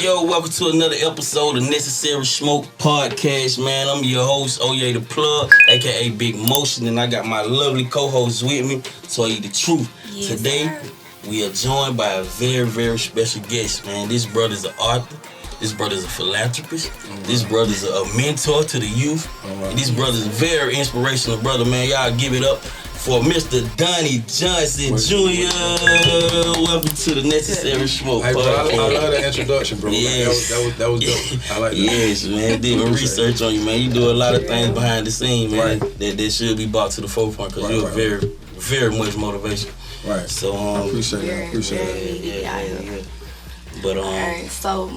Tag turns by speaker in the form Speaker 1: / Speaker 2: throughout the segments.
Speaker 1: Yo, welcome to another episode of Necessary Smoke Podcast, man. I'm your host, Toya the Plug, aka Big Motion, and I got my lovely co-host with me, Toya the Truth.
Speaker 2: Yes,
Speaker 1: Today,
Speaker 2: sir.
Speaker 1: we are joined by a very, very special guest, man. This brother's an author. This brother's a philanthropist. This brother's a mentor to the youth. And this brother's a very inspirational brother, man. Y'all give it up for Mr. Donnie Johnson Jr. Welcome to the Necessary Smoke
Speaker 3: Hey, bro, I
Speaker 1: Podcast.
Speaker 3: love that introduction, bro.
Speaker 1: Yes.
Speaker 3: That was dope. I like that.
Speaker 1: Yes, man. Did my research on you, man. You do a lot of things behind the scenes, man,
Speaker 3: Right.
Speaker 1: that should be brought to the forefront because you're very, very much motivation.
Speaker 3: Right.
Speaker 1: So,
Speaker 3: I appreciate that.
Speaker 1: Yeah. But
Speaker 2: Alright, so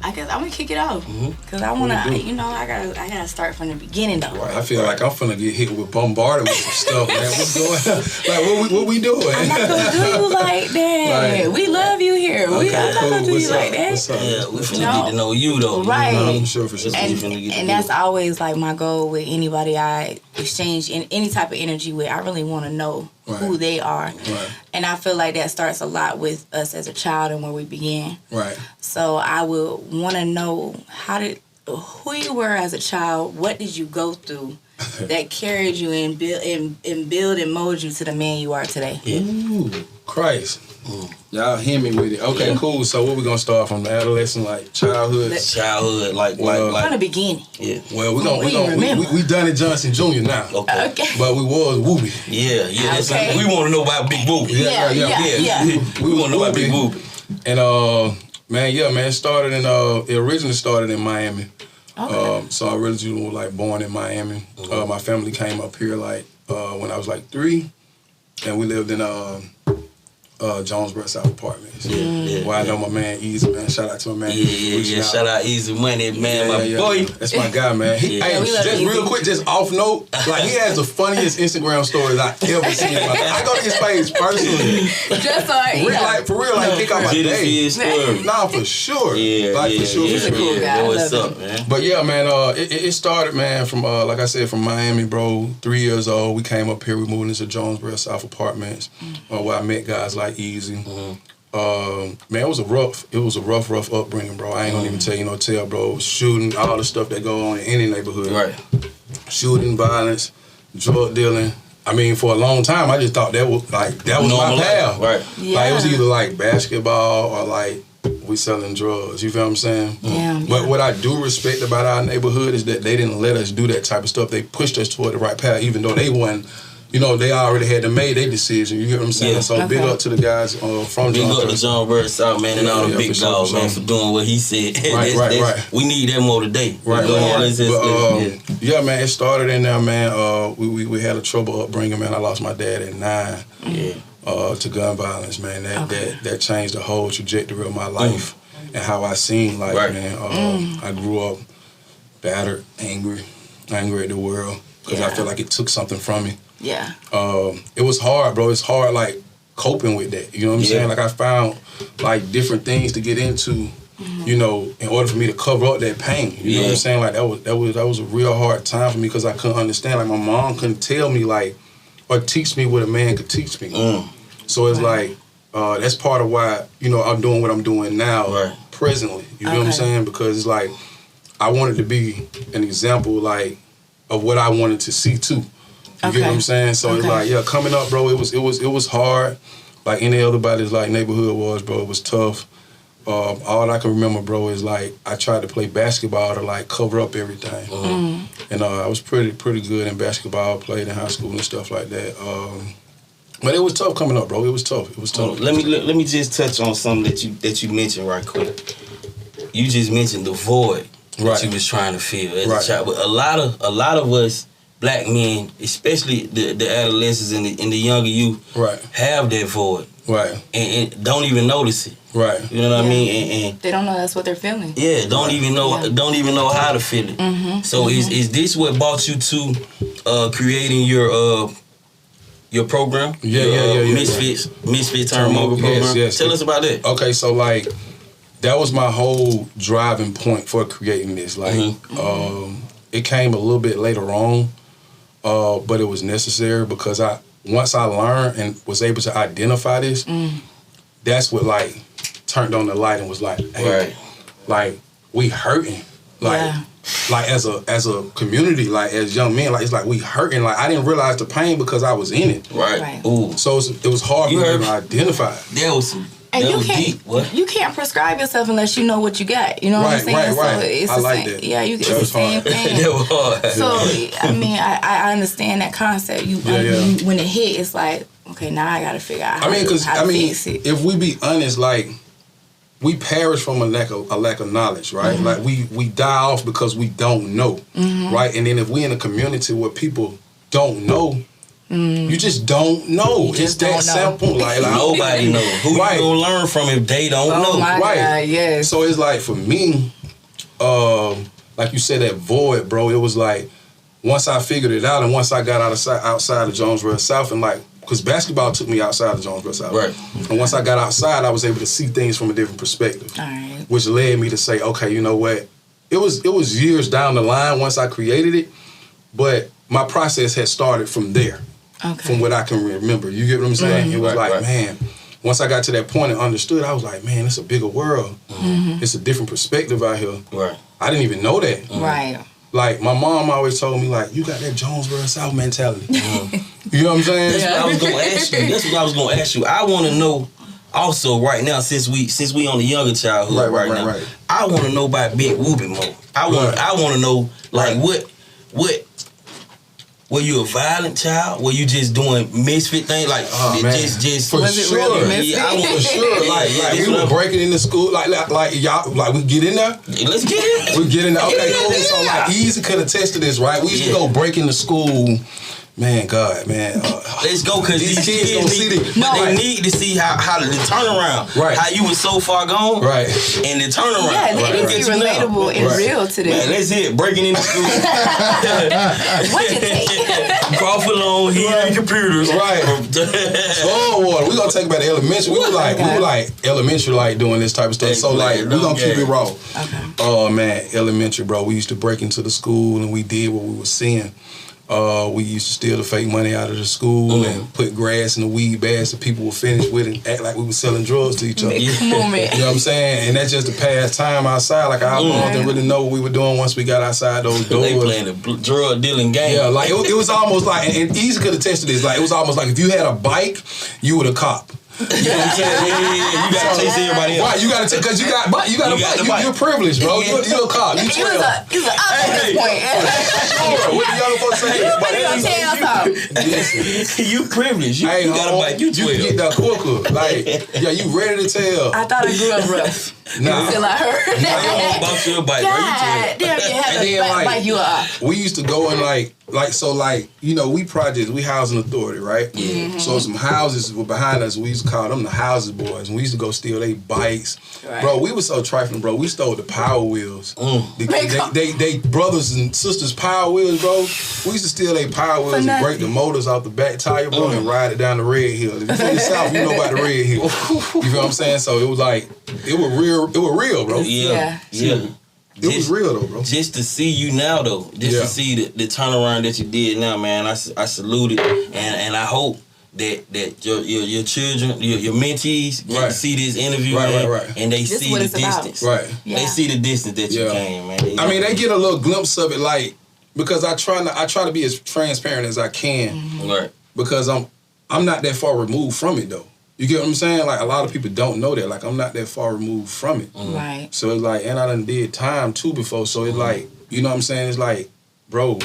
Speaker 2: I guess I'm gonna kick it off because I wanna, I gotta start from the beginning though.
Speaker 3: I feel like I'm finna get hit with bombarded with some stuff, man. What's going on? Like, what we doing?
Speaker 2: I'm not gonna do you like that.
Speaker 3: Right.
Speaker 2: We love you here. I'm not gonna do you like that.
Speaker 3: What's up?
Speaker 1: yeah, we finna get to know you though.
Speaker 2: Right.
Speaker 3: For sure.
Speaker 2: And that's always like my goal with anybody I exchange in any type of energy with. I really want to know who they are.
Speaker 3: Right.
Speaker 2: And I feel like that starts a lot with us as a child and where we began.
Speaker 3: Right.
Speaker 2: So I would want to know who you were as a child. What did you go through that carried you and build and mold you to the man you are today?
Speaker 1: Yeah.
Speaker 3: Ooh, Christ. Y'all hear me with it. Okay, cool. So what we gonna start from? The adolescent, like childhood?
Speaker 1: Childhood, like
Speaker 2: From the beginning.
Speaker 1: Yeah.
Speaker 3: Well, we Donnie Johnson Jr. now.
Speaker 1: Okay.
Speaker 3: But we was Whoopie.
Speaker 1: Yeah. That's
Speaker 2: Okay.
Speaker 1: we want to know about Big Boop.
Speaker 2: Yeah.
Speaker 1: We want to know about Big Boop.
Speaker 3: And it originally started in Miami.
Speaker 2: Okay.
Speaker 3: So I originally was like born in Miami. My family came up here when I was like 3, and we lived in Jonesboro South Apartments. Where I know my man Easy, man. Shout out to my man.
Speaker 1: Yeah. Shout out Easy Money, man. My boy.
Speaker 3: That's my guy, man. Hey, just real quick, just off note, like he has the funniest Instagram stories I ever seen. I go to his page personally.
Speaker 2: Just so
Speaker 3: For real, like kick off my day.
Speaker 1: Story.
Speaker 3: Nah, for sure.
Speaker 1: For sure.
Speaker 2: He's a cool guy.
Speaker 1: Yeah, what's up, man?
Speaker 3: But yeah, man, it started, man, from like I said, from Miami, bro. 3 years old, we came up here. We moved into Jonesboro South Apartments, where I met guys like Easy. Man, it was a rough upbringing, bro. I ain't gonna even tell you no tale, bro. Shooting, all the stuff that go on in any neighborhood.
Speaker 1: Right.
Speaker 3: Shooting, violence, drug dealing. I mean, for a long time, I just thought that was my path.
Speaker 1: Right.
Speaker 2: Yeah.
Speaker 3: Like, it was either like basketball or like we selling drugs. You feel what I'm saying?
Speaker 2: Yeah.
Speaker 3: But what I do respect about our neighborhood is that they didn't let us do that type of stuff. They pushed us toward the right path, even though they wasn't. They already had to make their decision. You get what I'm saying?
Speaker 1: Yeah.
Speaker 3: So big up to the guys from
Speaker 1: Big up
Speaker 3: Jonesboro.
Speaker 1: to Jonesboro South, man, and all the big
Speaker 3: for sure,
Speaker 1: dogs,
Speaker 3: for
Speaker 1: man,
Speaker 3: sure.
Speaker 1: for doing what he said.
Speaker 3: Right.
Speaker 1: We need that more today.
Speaker 3: Right.
Speaker 1: Yeah.
Speaker 3: Man, it started in there, man. We had a trouble upbringing, man. I lost my dad at 9 to gun violence, man. That changed the whole trajectory of my life and how I seen life, man. I grew up battered, angry at the world because I feel like it took something from me.
Speaker 2: Yeah.
Speaker 3: It was hard, bro. It's hard, like, coping with that. You know what I'm saying? Like, I found, like, different things to get into, in order for me to cover up that pain. You know what I'm saying? Like, that was a real hard time for me because I couldn't understand. Like, my mom couldn't tell me, like, or teach me what a man could teach me. So it's like, that's part of why, I'm doing what I'm doing now, presently. You know what I'm saying? Because it's like, I wanted to be an example, like, of what I wanted to see, too. You get what I'm saying? So it's like, coming up, bro, it was hard. Like any other body's like neighborhood was, bro. It was tough. All I can remember, bro, is like I tried to play basketball to like cover up everything. And I was pretty good in basketball, played in high school and stuff like that. But it was tough coming up, bro. It was tough.
Speaker 1: Let me just touch on something that you mentioned right quick. You just mentioned the void that you was trying to fill as a child. But a lot of us black men, especially the adolescents and the younger youth, have that void. Right. And don't even notice it. Right. You know what I mean? And
Speaker 2: they don't know that's what they're feeling.
Speaker 1: Yeah, don't even know how to feel it. So is this what brought you to creating your program.
Speaker 3: Yeah.
Speaker 1: MISFIT to Mogul program.
Speaker 3: Yes.
Speaker 1: Tell us about that.
Speaker 3: Okay, so like that was my whole driving point for creating this. Like, it came a little bit later on, but it was necessary because once I learned and was able to identify this, that's what like turned on the light and was like, hey, like we hurting, like as a community, like as young men, like it's like we hurting. Like I didn't realize the pain because I was in it.
Speaker 1: Right.
Speaker 3: Ooh. So it was hard for me to identify.
Speaker 1: That was some.
Speaker 2: And
Speaker 1: that
Speaker 2: you
Speaker 1: was
Speaker 2: can't,
Speaker 1: deep. What?
Speaker 2: You can't prescribe yourself unless you know what you got. You know what I'm saying?
Speaker 3: Right.
Speaker 2: So it's
Speaker 3: I
Speaker 2: the
Speaker 3: like
Speaker 2: same.
Speaker 3: that.
Speaker 2: Yeah, it's the same thing.
Speaker 1: That was hard.
Speaker 2: So I mean, I understand that concept. When it hit, it's like, okay, now I got to figure out how to fix it.
Speaker 3: If we be honest, like we perish from a lack of knowledge, right? Like we die off because we don't know, right? And then if we in a community where people don't know. You just don't know. It's that simple. Like
Speaker 1: nobody knows. Who you gonna learn from if they don't know?
Speaker 2: My God, yes.
Speaker 3: So it's like for me, like you said, that void, bro. It was like once I figured it out, and once I got outside of Jonesboro South, and like because basketball took me outside of Jonesboro South,
Speaker 1: right?
Speaker 3: And once I got outside, I was able to see things from a different perspective, which led me to say, okay, you know what? It was years down the line once I created it, but my process had started from there. From what I can remember. You get what I'm saying? It was man, once I got to that point and understood, I was like, man, it's a bigger world. It's a different perspective out here.
Speaker 1: Right.
Speaker 3: I didn't even know that.
Speaker 2: Right.
Speaker 3: Like, my mom always told me, like, you got that Jonesboro South mentality. You know what I'm saying?
Speaker 1: That's what I was going to ask you. That's what I was going to ask you. I want to know also right now, since we on the younger childhood right now, I want to know about Big Whoopie Mo. I want to know, like, what were you a violent child? Were you just doing misfit things? Like, just
Speaker 3: for sure.
Speaker 2: Really misfit?
Speaker 3: Yeah, I want for sure. Like we were breaking into school. Like y'all, like we get in there.
Speaker 1: Let's get in.
Speaker 3: We get in there. Okay, cool. So like, Easy could attest to this, right? We used to go break into school. Man, God, man.
Speaker 1: Let's go, because these kids
Speaker 3: don't see it.
Speaker 1: They need to see how the turnaround.
Speaker 3: Right.
Speaker 1: How you was so far gone.
Speaker 3: Right.
Speaker 1: And the turnaround.
Speaker 2: Yeah, they need to be relatable and real to them.
Speaker 1: Man, that's it. Breaking into school.
Speaker 2: What you take?
Speaker 1: Golf alone, heating computers.
Speaker 3: Right. Oh, water. We gonna take about elementary. We were like elementary, like doing this type of stuff. So like, we gonna keep it raw.
Speaker 2: Okay.
Speaker 3: Oh man, elementary, bro. We used to break into the school and we did what we were seeing. We used to steal the fake money out of the school and put grass in the weed bags that people were finished with and act like we were selling drugs to each other.
Speaker 2: Come on, man.
Speaker 3: You know what I'm saying? And that's just the past time outside. Like, I didn't really know what we were doing once we got outside those doors.
Speaker 1: They playing the drug dealing game.
Speaker 3: Yeah, like, it was almost like, and Easy could attest to this, like, it was almost like if you had a bike, you were the cop. You know what I'm saying?
Speaker 1: Yeah. You gotta chase everybody else.
Speaker 3: Right, you gotta because you got a bike. You're privileged, bro. You're a cop. You 12.
Speaker 2: He was at this point.
Speaker 3: What the young folks say?
Speaker 2: What are you gonna tell something?
Speaker 1: You privileged. You got a bike. You 12.
Speaker 3: You get that quicker. Like, yeah, you ready to tell.
Speaker 2: I thought I grew up rough.
Speaker 3: Nah.
Speaker 2: Until I heard
Speaker 1: you don't bounce your bike,
Speaker 2: God damn, you had to bike you up.
Speaker 3: We used to go and we housing authority, right?
Speaker 2: Yeah.
Speaker 3: So some houses were behind us. We used to call them the houses boys, and we used to go steal their bikes.
Speaker 2: Right.
Speaker 3: Bro, we were so trifling, bro. We stole the Power Wheels. They brothers and sisters Power Wheels, bro. We used to steal their Power Wheels and break the motors off the back tire, bro, and ride it down the Red Hill. If you're from the South, you know about the Red Hill. You feel what I'm saying? So it was like, it was real, bro.
Speaker 1: Yeah.
Speaker 3: It was real though, bro.
Speaker 1: Just to see you now, though, to see the turnaround that you did now, man, I salute it, and I hope that your children, your mentees get to see this interview, and they see the distance.
Speaker 3: Right.
Speaker 2: Yeah.
Speaker 1: They see the distance that you came, man.
Speaker 3: I mean, they get a little glimpse of it, like, because I try to be as transparent as I can,
Speaker 1: right?
Speaker 3: Because I'm not that far removed from it though. You get what I'm saying? Like, a lot of people don't know that. Like, I'm not that far removed from it.
Speaker 2: Right.
Speaker 3: So it's like, and I done did time too before. So it's like, you know what I'm saying? It's like, bro,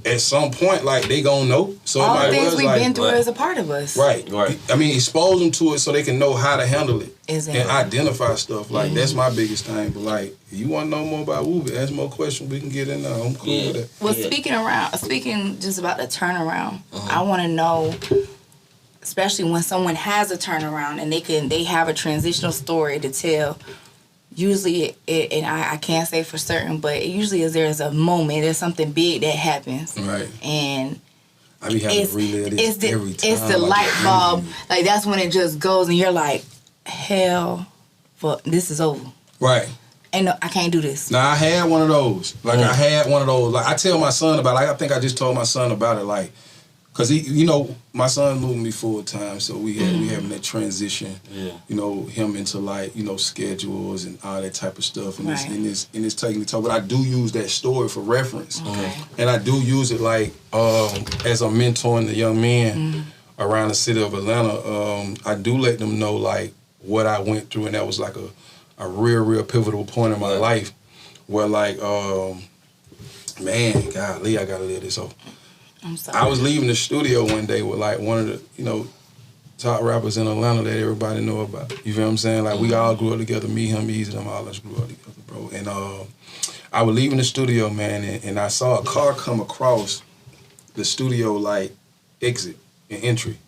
Speaker 3: at some point, like, they gonna know. So
Speaker 2: all the
Speaker 3: it
Speaker 2: things we've been through
Speaker 3: as
Speaker 2: a part of us.
Speaker 3: Right. I mean, expose them to it so they can know how to handle it.
Speaker 2: Exactly.
Speaker 3: And identify stuff. Like, that's my biggest thing. But like, if you want to know more about Wooby, ask more questions, we can get in there. I'm cool with that.
Speaker 2: Well, speaking just about the turnaround, I want to know, especially when someone has a turnaround and they have a transitional story to tell, usually, and I can't say for certain, but it usually there's a moment, there's something big that happens.
Speaker 3: Right.
Speaker 2: And
Speaker 3: I be having to relive this every time.
Speaker 2: It's the light bulb. Like, that's when it just goes and you're like, hell, this is over.
Speaker 3: Right.
Speaker 2: And no, I can't do this.
Speaker 3: Now, I had one of those. Like, I had one of those. Like, I tell my son about it. Like, I think I just told my son about it. Like, because he, you know, my son moved me full time, so we having that transition. Yeah. You know, him into like, you know, schedules and all that type of stuff, and it's taking the toll. But I do use that story for reference, and I do use it like as I'm mentoring the young men around the city of Atlanta. I do let them know like what I went through, and that was like a real pivotal point in my life, where like, man, golly, I gotta live this over.
Speaker 2: I'm sorry.
Speaker 3: I was leaving the studio one day with like one of the, you know, top rappers in Atlanta that everybody know about. You feel what I'm saying? Like we all grew up together, me, him, Easy, them all us grew up together, bro. And I was leaving the studio, man, and I saw a car come across the studio like exit and entry.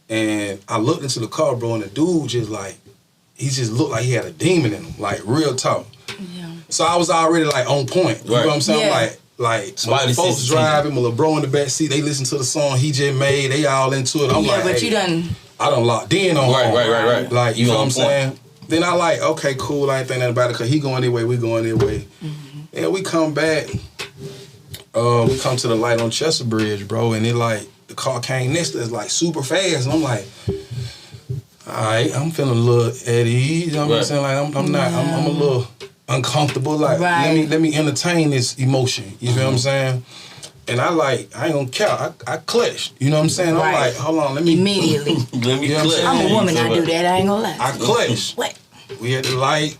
Speaker 3: And I looked into the car, bro, and the dude just like, he just looked like he had a demon in him, like real talk. Yeah. So I was already like on point. You know what I'm saying? Yeah. Like my little folks driving, my little bro in the back seat, they listen to the song he just made, they all into it. I'm like,
Speaker 2: but
Speaker 3: hey,
Speaker 2: you done.
Speaker 3: I done locked in on
Speaker 1: Right.
Speaker 3: Like, you know what I'm saying? Then I like, okay, cool, I ain't think nothing about it, because he going their way, we going their way. And we come back, we come to the light on Chester Bridge, bro, and it like, the car came next to us like super fast, and I'm like, all right, I'm feeling a little at ease, you know what I'm saying? Like, I'm a little uncomfortable, like, let me entertain this emotion, you feel what I'm saying? And I ain't gonna count, I clutched, you know what I'm saying? I'm like, hold on, let me...
Speaker 2: Immediately. I'm a woman, I do that, I ain't gonna lie.
Speaker 3: I clutched.
Speaker 2: What?
Speaker 3: We had the light,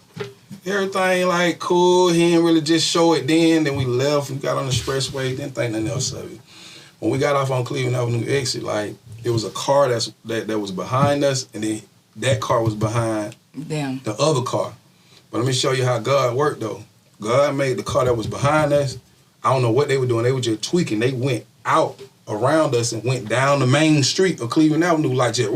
Speaker 3: everything like cool, he didn't really just show it then we left, we got on the expressway, didn't think nothing else of it. When we got off on Cleveland Avenue exit, like, there was a car that was behind us, and then that car was behind the other car. But let me show you how God worked, though. God made the car that was behind us, I don't know what they were doing. They were just tweaking. They went out around us and went down the main street of Cleveland Avenue, like just,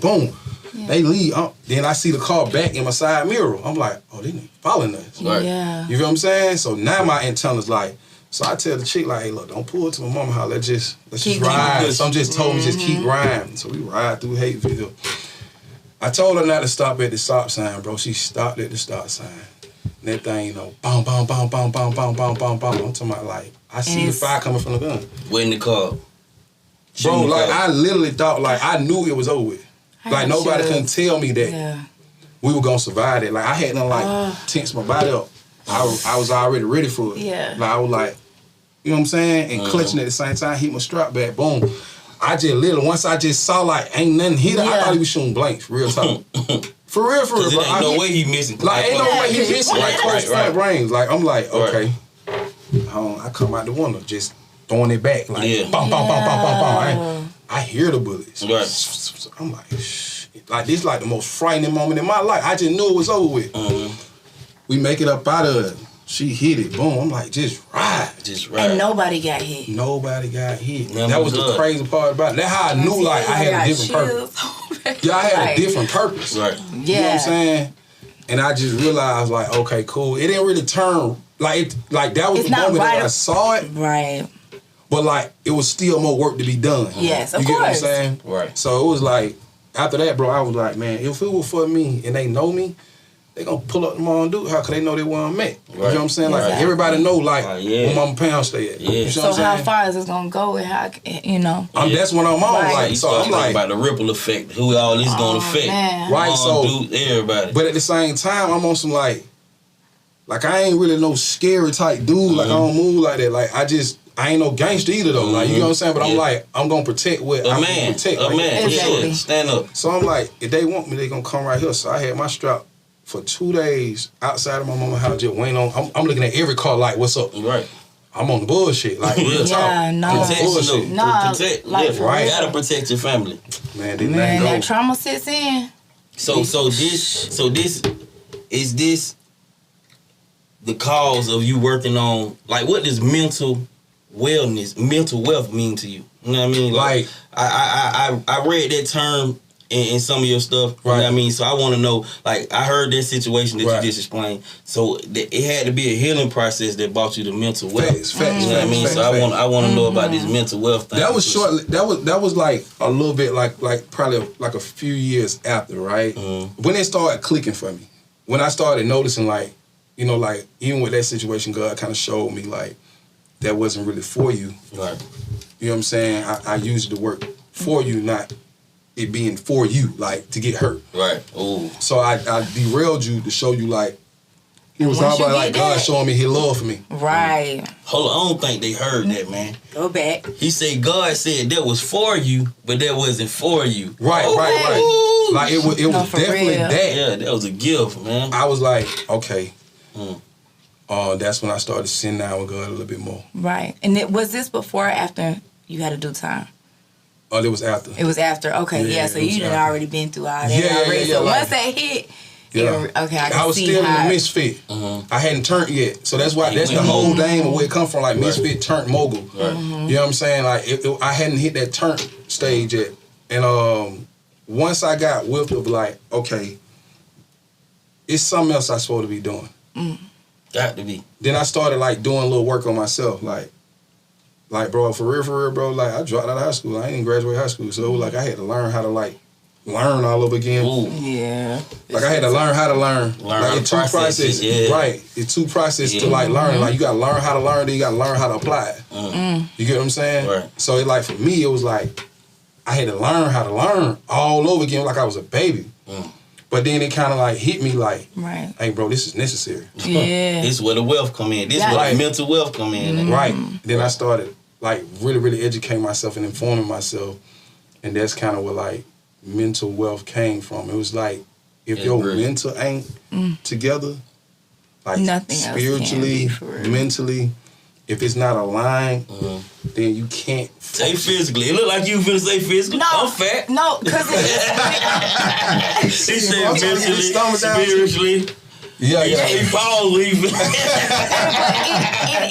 Speaker 3: boom. Yeah. They leave. Then I see the car back in my side mirror. I'm like, oh, they ain't following us.
Speaker 2: Yeah.
Speaker 3: You feel what I'm saying? So now my antenna's like, so I tell the chick, like, hey, look, don't pull it to my mama house. Let's just ride. Some just told me just keep riding. So we ride through Hateville. I told her not to stop at the stop sign, bro. She stopped at the stop sign. And that thing, you know, bam, bam, bam, bam, bam, bam, bam, bam, bam. I'm talking about, like, I see the fire coming from the gun.
Speaker 1: When the car?
Speaker 3: Bro, like, I literally thought, like, I knew it was over with. Like, nobody couldn't tell me that we were going to survive it. Like, I hadn't, like, tensed my body up. I was already ready for it. Yeah. Like, I was like, you know what I'm saying? And clutching at the same time, hit my strap back, boom. I just literally, once I just saw, like, ain't nothing hit, I thought he was shooting blanks, real talk. For real, bro.
Speaker 1: Ain't no way he missing.
Speaker 3: Like, ain't no way he missing. Like, close front brains. Like, I'm like, okay. I come out the window, just throwing it back. Like, bam, bam, bam, bam, bam, bam. I hear the bullets. Right. I'm like, shit. Like, this like the most frightening moment in my life. I just knew it was over with. We make it up out of it. She hit it. Boom. I'm like, just ride.
Speaker 2: And nobody got hit.
Speaker 3: Nobody got hit. That was the crazy part about it. That's how I knew, like, I had a different purpose. Yeah, I had a different purpose. Right.
Speaker 2: Yeah.
Speaker 3: You know what I'm saying? And I just realized, like, okay, cool. It didn't really turn, like that was the moment that I saw it.
Speaker 2: Right.
Speaker 3: But, like, it was still more work to be done.
Speaker 2: Yes, of
Speaker 3: course. You get what I'm saying?
Speaker 1: Right.
Speaker 3: So it was like, after that, bro, I was like, man, if it was for me and they know me, they gonna pull up tomorrow and do it. How could they know they weren't met? You know what I'm saying? Like, everybody know, like, where Mama Pound stay at. You know
Speaker 2: so how far is this gonna go and how, you know?
Speaker 3: That's what I'm on. Like, so I'm like,
Speaker 1: about the ripple effect, who all this gonna affect. Man.
Speaker 3: Right, so
Speaker 1: everybody.
Speaker 3: But at the same time, I'm on some like I ain't really no scary type dude. Like, I don't move like that. Like, I ain't no gangster either though. Like, you know what I'm saying? But I'm like, I'm gonna protect what I can protect.
Speaker 1: A man,
Speaker 2: exactly.
Speaker 1: Stand up.
Speaker 3: So I'm like, if they want me, they gonna come right here. So I had my strap for 2 days outside of my mama's house, just waiting on. I'm looking at every car like, what's up?
Speaker 1: Right.
Speaker 3: I'm on the bullshit. Like, real talk.
Speaker 1: Bullshit.
Speaker 2: Protect.
Speaker 1: Like, you gotta protect your family.
Speaker 3: Man,
Speaker 2: that trauma sits in.
Speaker 1: So this is this the cause of you working on, like, what does mental wealth mean to you? You know what I mean? Like I read that term in some of your stuff. You know what I mean? So I want to know, like, I heard that situation that you just explained. So it had to be a healing process that brought you to mental wealth.
Speaker 3: Facts,
Speaker 1: you know what I mean? So I want to know about this mental wealth thing.
Speaker 3: That was short. That was like a little bit like probably like a few years after, right? When it started clicking for me, when I started noticing, like, you know, like even with that situation, God kind of showed me like that wasn't really for you.
Speaker 1: Right.
Speaker 3: You know what I'm saying? I used it to work for you, not it being for you, like to get hurt.
Speaker 1: Right. Ooh.
Speaker 3: So I derailed you to show you like it was all about like God showing me His love for me.
Speaker 2: Right.
Speaker 1: Hold on, I don't think they heard that, man.
Speaker 2: Go back.
Speaker 1: He said God said that was for you, but that wasn't for you.
Speaker 3: Right. Like it was definitely
Speaker 2: real.
Speaker 3: that.
Speaker 1: Yeah, that was a gift, man.
Speaker 3: I was like, okay. That's when I started sitting down with God a little bit more.
Speaker 2: Right. And was this before or after you had to do time?
Speaker 3: Oh, it was after.
Speaker 2: It was after. Okay, yeah. So you had already been through all that already. So once that hit, okay, I
Speaker 3: was still in the misfit. I hadn't turned yet, so that's why. That's the whole name of where it come from. Like misfit turned mogul. Right. You know what I'm saying? Like I hadn't hit that turn stage yet, and once I got whipped of like, okay, it's something else I'm supposed to be doing.
Speaker 1: Got to be.
Speaker 3: Then I started like doing a little work on myself, like bro, for real, bro. Like I dropped out of high school. I didn't graduate high school, so like I had to learn how to like learn all over again.
Speaker 1: Ooh.
Speaker 2: Yeah.
Speaker 3: Like I had to learn how to learn. Like it's two processes. Right. It's two processes to like learn. Like you gotta learn how to learn, then you gotta learn how to apply it. You get what I'm saying? Right. So it like for me, it was like I had to learn how to learn all over again, like I was a baby. But then it kind of like hit me like, hey, bro, this is necessary.
Speaker 2: Yeah.
Speaker 1: This is where the wealth come in. This is where the mental wealth come in.
Speaker 3: Right. Then I started like really educating myself and informing myself. And that's kind of where like mental wealth came from. It was like, if your mental ain't together, like
Speaker 2: nothing
Speaker 3: spiritually, mentally, if it's not aligned, then you can't.
Speaker 1: Say physically. It look like you finna say physically. No, I'm fat.
Speaker 2: No, because
Speaker 1: he said mentally, spiritually.
Speaker 3: Yeah.
Speaker 1: He paused.
Speaker 2: It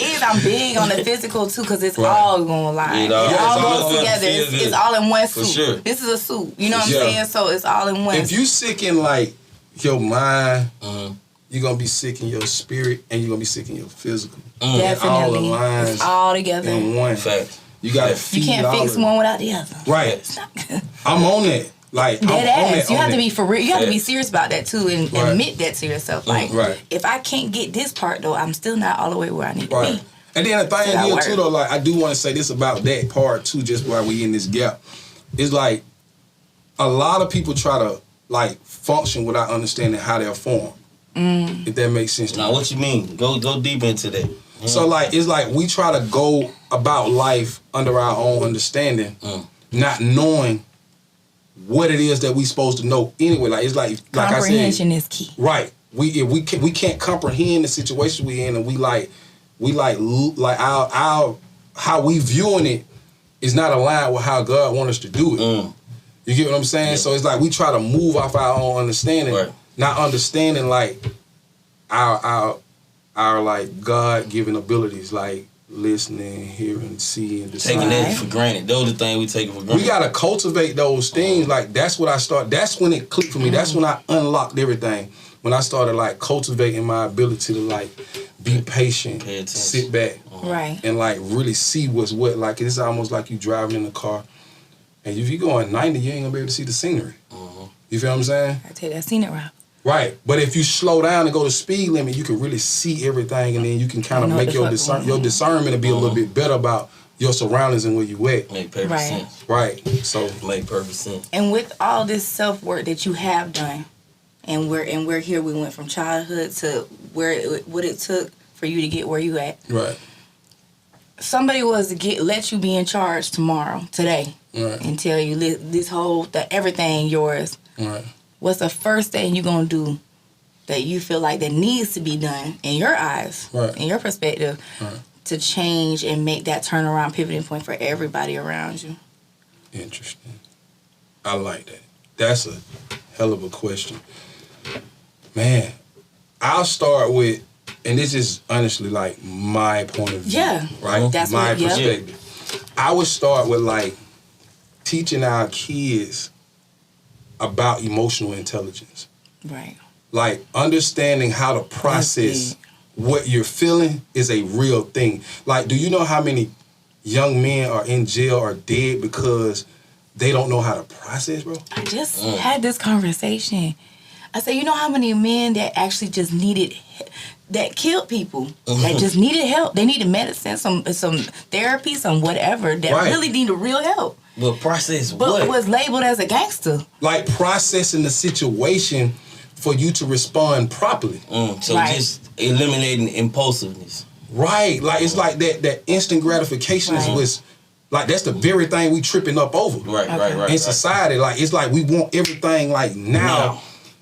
Speaker 2: is. I'm big on the physical too, because it's all going to lie. It all goes together. It's all in one suit.
Speaker 1: Sure.
Speaker 2: This is a suit. You know what I'm saying? So it's all in one.
Speaker 3: If you sick in like your mind, you're going to be sick in your spirit, and you're going to be sick in your physical.
Speaker 2: Definitely.
Speaker 3: All the lines
Speaker 2: it's all together.
Speaker 3: in one.
Speaker 1: Fact.
Speaker 3: You got to feed.
Speaker 2: You can't fix one without the other.
Speaker 3: Right.
Speaker 2: It's not good.
Speaker 3: I'm on that. Like,
Speaker 2: Dead ass. You have to
Speaker 3: be
Speaker 2: be for real. You have to be serious about that too, and admit that to yourself. Like, if I can't get this part though, I'm still not all the way where I need to be.
Speaker 3: And then the thing here too though, like I do want to say this about that part too, just while we in this gap. It's like a lot of people try to like function without understanding how they're formed. If that makes sense.
Speaker 1: Now, what you mean? Go deep into that.
Speaker 3: So like it's like we try to go about life under our own understanding, not knowing what it is that we supposed to know anyway. Like it's like
Speaker 2: comprehension
Speaker 3: I said,
Speaker 2: is key.
Speaker 3: Right. We can't comprehend the situation we in, and we our how we viewing it is not aligned with how God wants us to do it. You get what I'm saying? Yeah. So it's like we try to move off our own understanding, not understanding like our like God given abilities, like listening, hearing, seeing,
Speaker 1: taking that for granted. Those are the things we take for granted.
Speaker 3: We gotta cultivate those things. Like that's what I start. That's when it clicked for me. That's when I unlocked everything. When I started like cultivating my ability to like be patient, sit back, and like really see what's what. Like it's almost like you driving in the car, and if you going 90, you ain't gonna be able to see the scenery. You feel what I'm saying?
Speaker 2: I take that scenic route.
Speaker 3: Right, but if you slow down and go to speed limit, you can really see everything, and then you can kind of make your discernment to be a little bit better about your surroundings and where you at.
Speaker 1: Make perfect sense.
Speaker 3: Right, so
Speaker 1: make perfect sense.
Speaker 2: And with all this self work that you have done, and we're here, we went from childhood to what it took for you to get where you at.
Speaker 3: Right.
Speaker 2: Somebody was to let you be in charge today, and tell you this whole everything yours.
Speaker 3: Right.
Speaker 2: What's the first thing you're going to do that you feel like that needs to be done in your eyes, in your perspective, to change and make that turnaround pivoting point for everybody around you?
Speaker 3: Interesting. I like that. That's a hell of a question. Man, I'll start with, and this is honestly like my point of view.
Speaker 2: Yeah.
Speaker 3: Right?
Speaker 2: That's
Speaker 3: my perspective. I would start with like teaching our kids about emotional intelligence.
Speaker 2: Right.
Speaker 3: Like, understanding how to process what you're feeling is a real thing. Like, do you know how many young men are in jail or dead because they don't know how to process, bro?
Speaker 2: I just had this conversation. I said, you know how many men that actually just needed, that killed people, that just needed help. They needed medicine, some therapy, some whatever, that really needed real help.
Speaker 1: But process
Speaker 2: But was labeled as a gangster.
Speaker 3: Like, processing the situation for you to respond properly.
Speaker 1: So just eliminating impulsiveness.
Speaker 3: Right. Like, it's like that instant gratification is like, that's the very thing we tripping up over.
Speaker 1: Right.
Speaker 3: In society, like, it's like we want everything like now.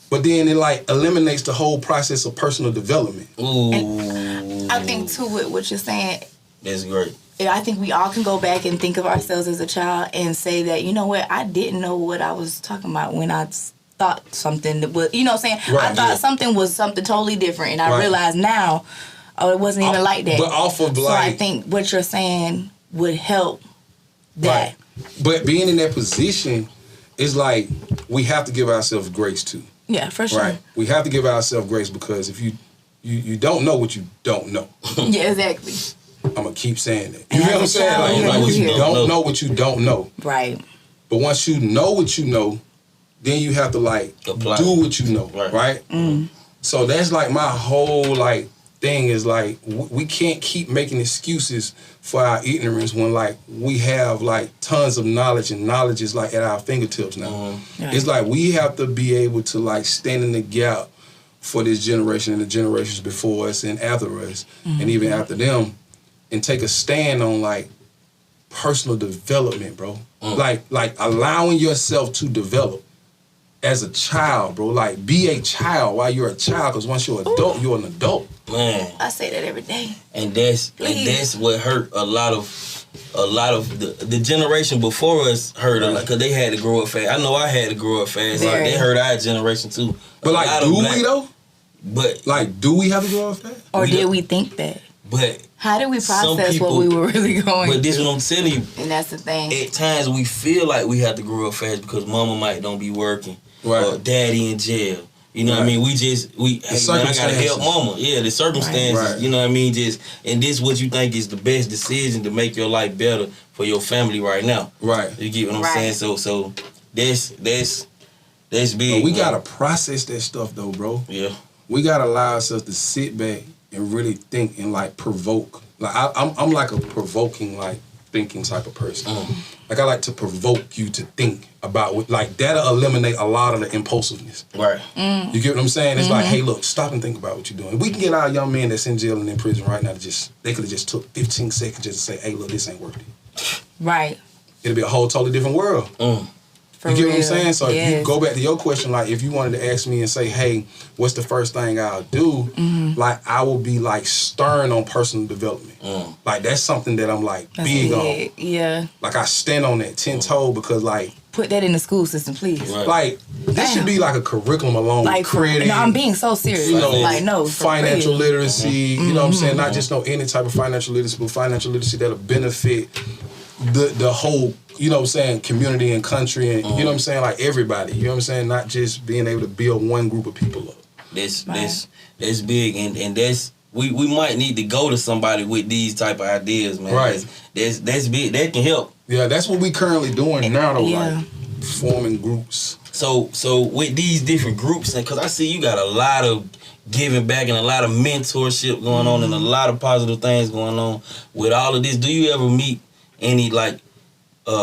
Speaker 3: But then it like eliminates the whole process of personal development.
Speaker 2: And I think too, with what you're saying,
Speaker 1: that's great.
Speaker 2: I think we all can go back and think of ourselves as a child and say that, you know what, I didn't know what I was talking about when I thought something that was, you know what I'm saying? I thought something was something totally different, and I realized now, it wasn't even like that.
Speaker 3: But off of, like,
Speaker 2: so I think what you're saying would help that.
Speaker 3: But being in that position is like, we have to give ourselves grace too.
Speaker 2: Yeah, for sure.
Speaker 3: Right. We have to give ourselves grace, because if you don't know what you don't know.
Speaker 2: Yeah, exactly.
Speaker 3: I'm going to keep saying that. You feel what I'm saying? Like, you don't know what you don't know.
Speaker 2: Right.
Speaker 3: But once you know what you know, then you have to, like,
Speaker 1: apply.
Speaker 3: Do what you know. Right? So that's, like, my whole, like, thing is, like, we can't keep making excuses for our ignorance when, like, we have, like, tons of knowledge, and knowledge is, like, at our fingertips now. It's like we have to be able to, like, stand in the gap for this generation and the generations before us and after us, and even after them, and take a stand on, like, personal development, bro. Like allowing yourself to develop as a child, bro. Like, be a child while you're a child, because once you're an adult, you're an adult.
Speaker 1: Man,
Speaker 2: I say that every day.
Speaker 1: And that's what hurt a lot of the generation before us hurt a lot, because they had to grow up fast. I know I had to grow up fast. Like, they hurt our generation too.
Speaker 3: But like, do we though?
Speaker 1: But
Speaker 3: like, do we have to grow up fast?
Speaker 2: Or did we think that?
Speaker 1: But
Speaker 2: how did we process what we were really going through?
Speaker 1: But this is what I'm telling you.
Speaker 2: And that's the thing.
Speaker 1: At times we feel like we have to grow up fast because mama might don't be working. Or daddy in jail. You know what I mean? I gotta help mama. Yeah, the circumstances, you know what I mean? And this what you think is the best decision to make your life better for your family right now.
Speaker 3: Right.
Speaker 1: You get what I'm saying? So that's big.
Speaker 3: But we gotta process that stuff though, bro.
Speaker 1: Yeah.
Speaker 3: We gotta allow ourselves to sit back and really think and, like, provoke. Like, I'm like a provoking, like, thinking type of person. Like, I like to provoke you to think about what, like, that'll eliminate a lot of the impulsiveness.
Speaker 1: Right.
Speaker 3: You get what I'm saying? It's like, hey, look, stop and think about what you're doing. We can get our young men that's in jail and in prison right now to they could have just took 15 seconds just to say, hey, look, this ain't worth it.
Speaker 2: Right.
Speaker 3: It'll be a whole totally different world. You get what I'm saying? So if you go back to your question, like, if you wanted to ask me and say, hey, what's the first thing I'll do? Like, I will be, like, stern on personal development. Like, that's something that I'm, like, big on.
Speaker 2: Yeah.
Speaker 3: Like, I stand on that 10-toe because, like,
Speaker 2: put that in the school system, please.
Speaker 1: Right.
Speaker 3: Like, this should be like a curriculum along with credit.
Speaker 2: No, I'm being so serious.
Speaker 3: You know,
Speaker 2: like, no,
Speaker 3: financial literacy. You know what I'm saying? Not just any type of financial literacy, but financial literacy that'll benefit the whole, you know what I'm saying, community and country, and you know what I'm saying, like, everybody. You know what I'm saying? Not just being able to build one group of people up.
Speaker 1: That's big, and that's we might need to go to somebody with these type of ideas, man.
Speaker 3: Right.
Speaker 1: That's big. That can help.
Speaker 3: Yeah, that's what we currently doing now, though. Like, forming groups.
Speaker 1: So with these different groups, because I see you got a lot of giving back and a lot of mentorship going on and a lot of positive things going on with all of this. Do you ever meet any, like,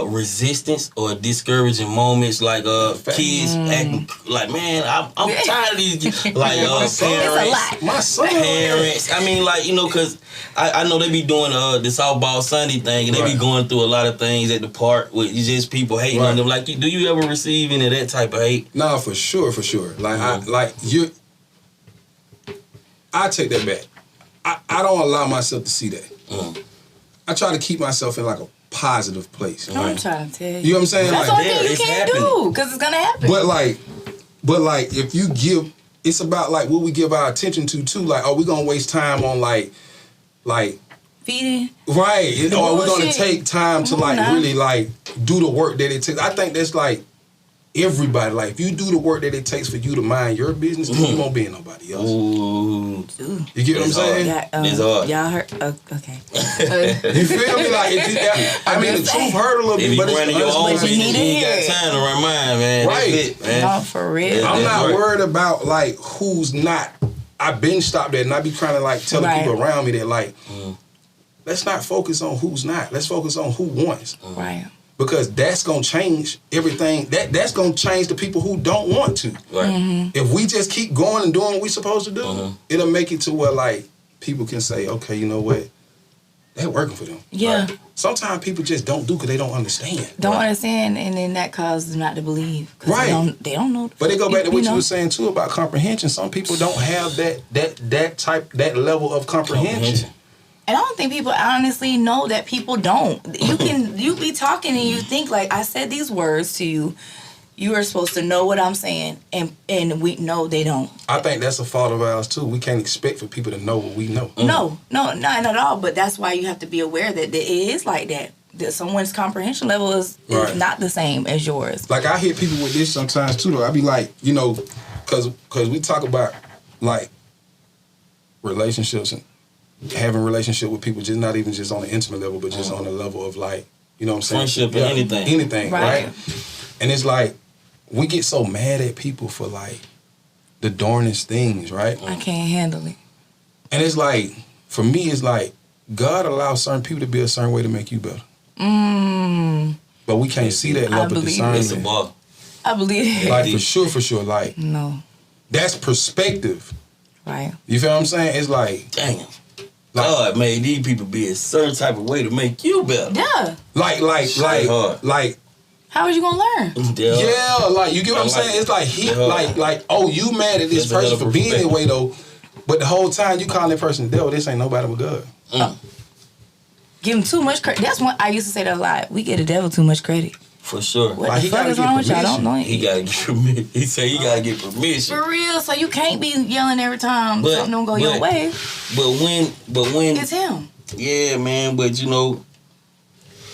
Speaker 1: resistance or discouraging moments, like kids acting like, man, I'm tired of these, like, parents,
Speaker 3: my son,
Speaker 1: parents. I mean, like, you know, because I know they be doing the softball Sunday thing, and they be going through a lot of things at the park with just people hating on them. Like, do you ever receive any of that type of hate?
Speaker 3: Nah, for sure. Like, I take that back. I don't allow myself to see that. I try to keep myself in, like, a positive place.
Speaker 2: I'm trying to tell you.
Speaker 3: You know what I'm saying?
Speaker 2: That's
Speaker 3: like,
Speaker 2: one thing you can't do, because it's gonna happen.
Speaker 3: But like, if you give, it's about, like, what we give our attention to too. Like, are we gonna waste time on like
Speaker 2: feeding?
Speaker 3: Right. Or are we gonna take time to really, like, do the work that it takes? I think that's, like, everybody. Like, if you do the work that it takes for you to mind your business, then you won't be in nobody else.
Speaker 1: Ooh.
Speaker 3: You get what I'm saying?
Speaker 2: Yeah,
Speaker 1: It's hard.
Speaker 2: Y'all heard? Okay.
Speaker 3: You feel me? Like, the truth hurt a little
Speaker 1: If
Speaker 3: bit,
Speaker 1: you
Speaker 3: but
Speaker 1: running your own business, you
Speaker 2: need to
Speaker 1: ain't
Speaker 2: hear
Speaker 1: got
Speaker 2: it.
Speaker 1: time to run mine, man.
Speaker 3: Right.
Speaker 1: That's it, man.
Speaker 2: No, for real.
Speaker 3: I'm not
Speaker 1: right.
Speaker 3: worried about, like, who's not. I've been stopped that, and I be trying to, like, tell the people around me that, like, let's not focus on who's not. Let's focus on who wants.
Speaker 2: Right.
Speaker 3: Because that's going to change everything. That's going to change the people who don't want to.
Speaker 1: Right.
Speaker 3: If we just keep going and doing what we're supposed to do, it'll make it to where, like, people can say, okay, you know what? They're working for them.
Speaker 2: Yeah.
Speaker 3: Right? Sometimes people just don't do because they don't understand.
Speaker 2: Don't understand, and then that causes them not to believe.
Speaker 3: Right.
Speaker 2: They don't know.
Speaker 3: But they go back to what you were saying, too, about comprehension. Some people don't have that level of comprehension.
Speaker 2: And I don't think people honestly know that people don't. You be talking and you think, like, I said these words to you. You are supposed to know what I'm saying, and we know they don't.
Speaker 3: I think that's a fault of ours too. We can't expect for people to know what we know.
Speaker 2: No, not at all. But that's why you have to be aware that it is like that. That someone's comprehension level is not the same as yours.
Speaker 3: Like, I hear people with this sometimes too, though. I be like, you know, because we talk about, like, relationships and having relationship with people, just not even just on the intimate level, but just on the level of, like, you know what I'm saying?
Speaker 1: Friendship and anything.
Speaker 3: Anything, right? And it's like, we get so mad at people for, like, the darnest things, right?
Speaker 2: I can't handle it.
Speaker 3: And it's like, for me, it's like, God allows certain people to be a certain way to make you better. But we can't see that level of discernment.
Speaker 1: It's a bar.
Speaker 2: I believe it.
Speaker 3: Like, for sure. Like,
Speaker 2: no.
Speaker 3: That's perspective.
Speaker 2: Right.
Speaker 3: You feel what I'm saying? It's like,
Speaker 1: damn. God made these people be a certain type of way to make you better.
Speaker 2: Yeah.
Speaker 3: Like,
Speaker 2: how are you gonna learn?
Speaker 3: Yeah, like, you get what I'm saying? It's like, oh, you mad at this person for being that way though, but the whole time you calling that person the devil. This ain't nobody but God.
Speaker 2: Give him too much credit. That's what I used to say that a lot. We give the devil too much credit.
Speaker 1: For sure.
Speaker 2: What the fuck is wrong with y'all? I don't know.
Speaker 1: He gotta get permission. He said he gotta get permission.
Speaker 2: For real. So you can't be yelling every time something don't go your way.
Speaker 1: But when
Speaker 2: it's him.
Speaker 1: Yeah, man. But you know,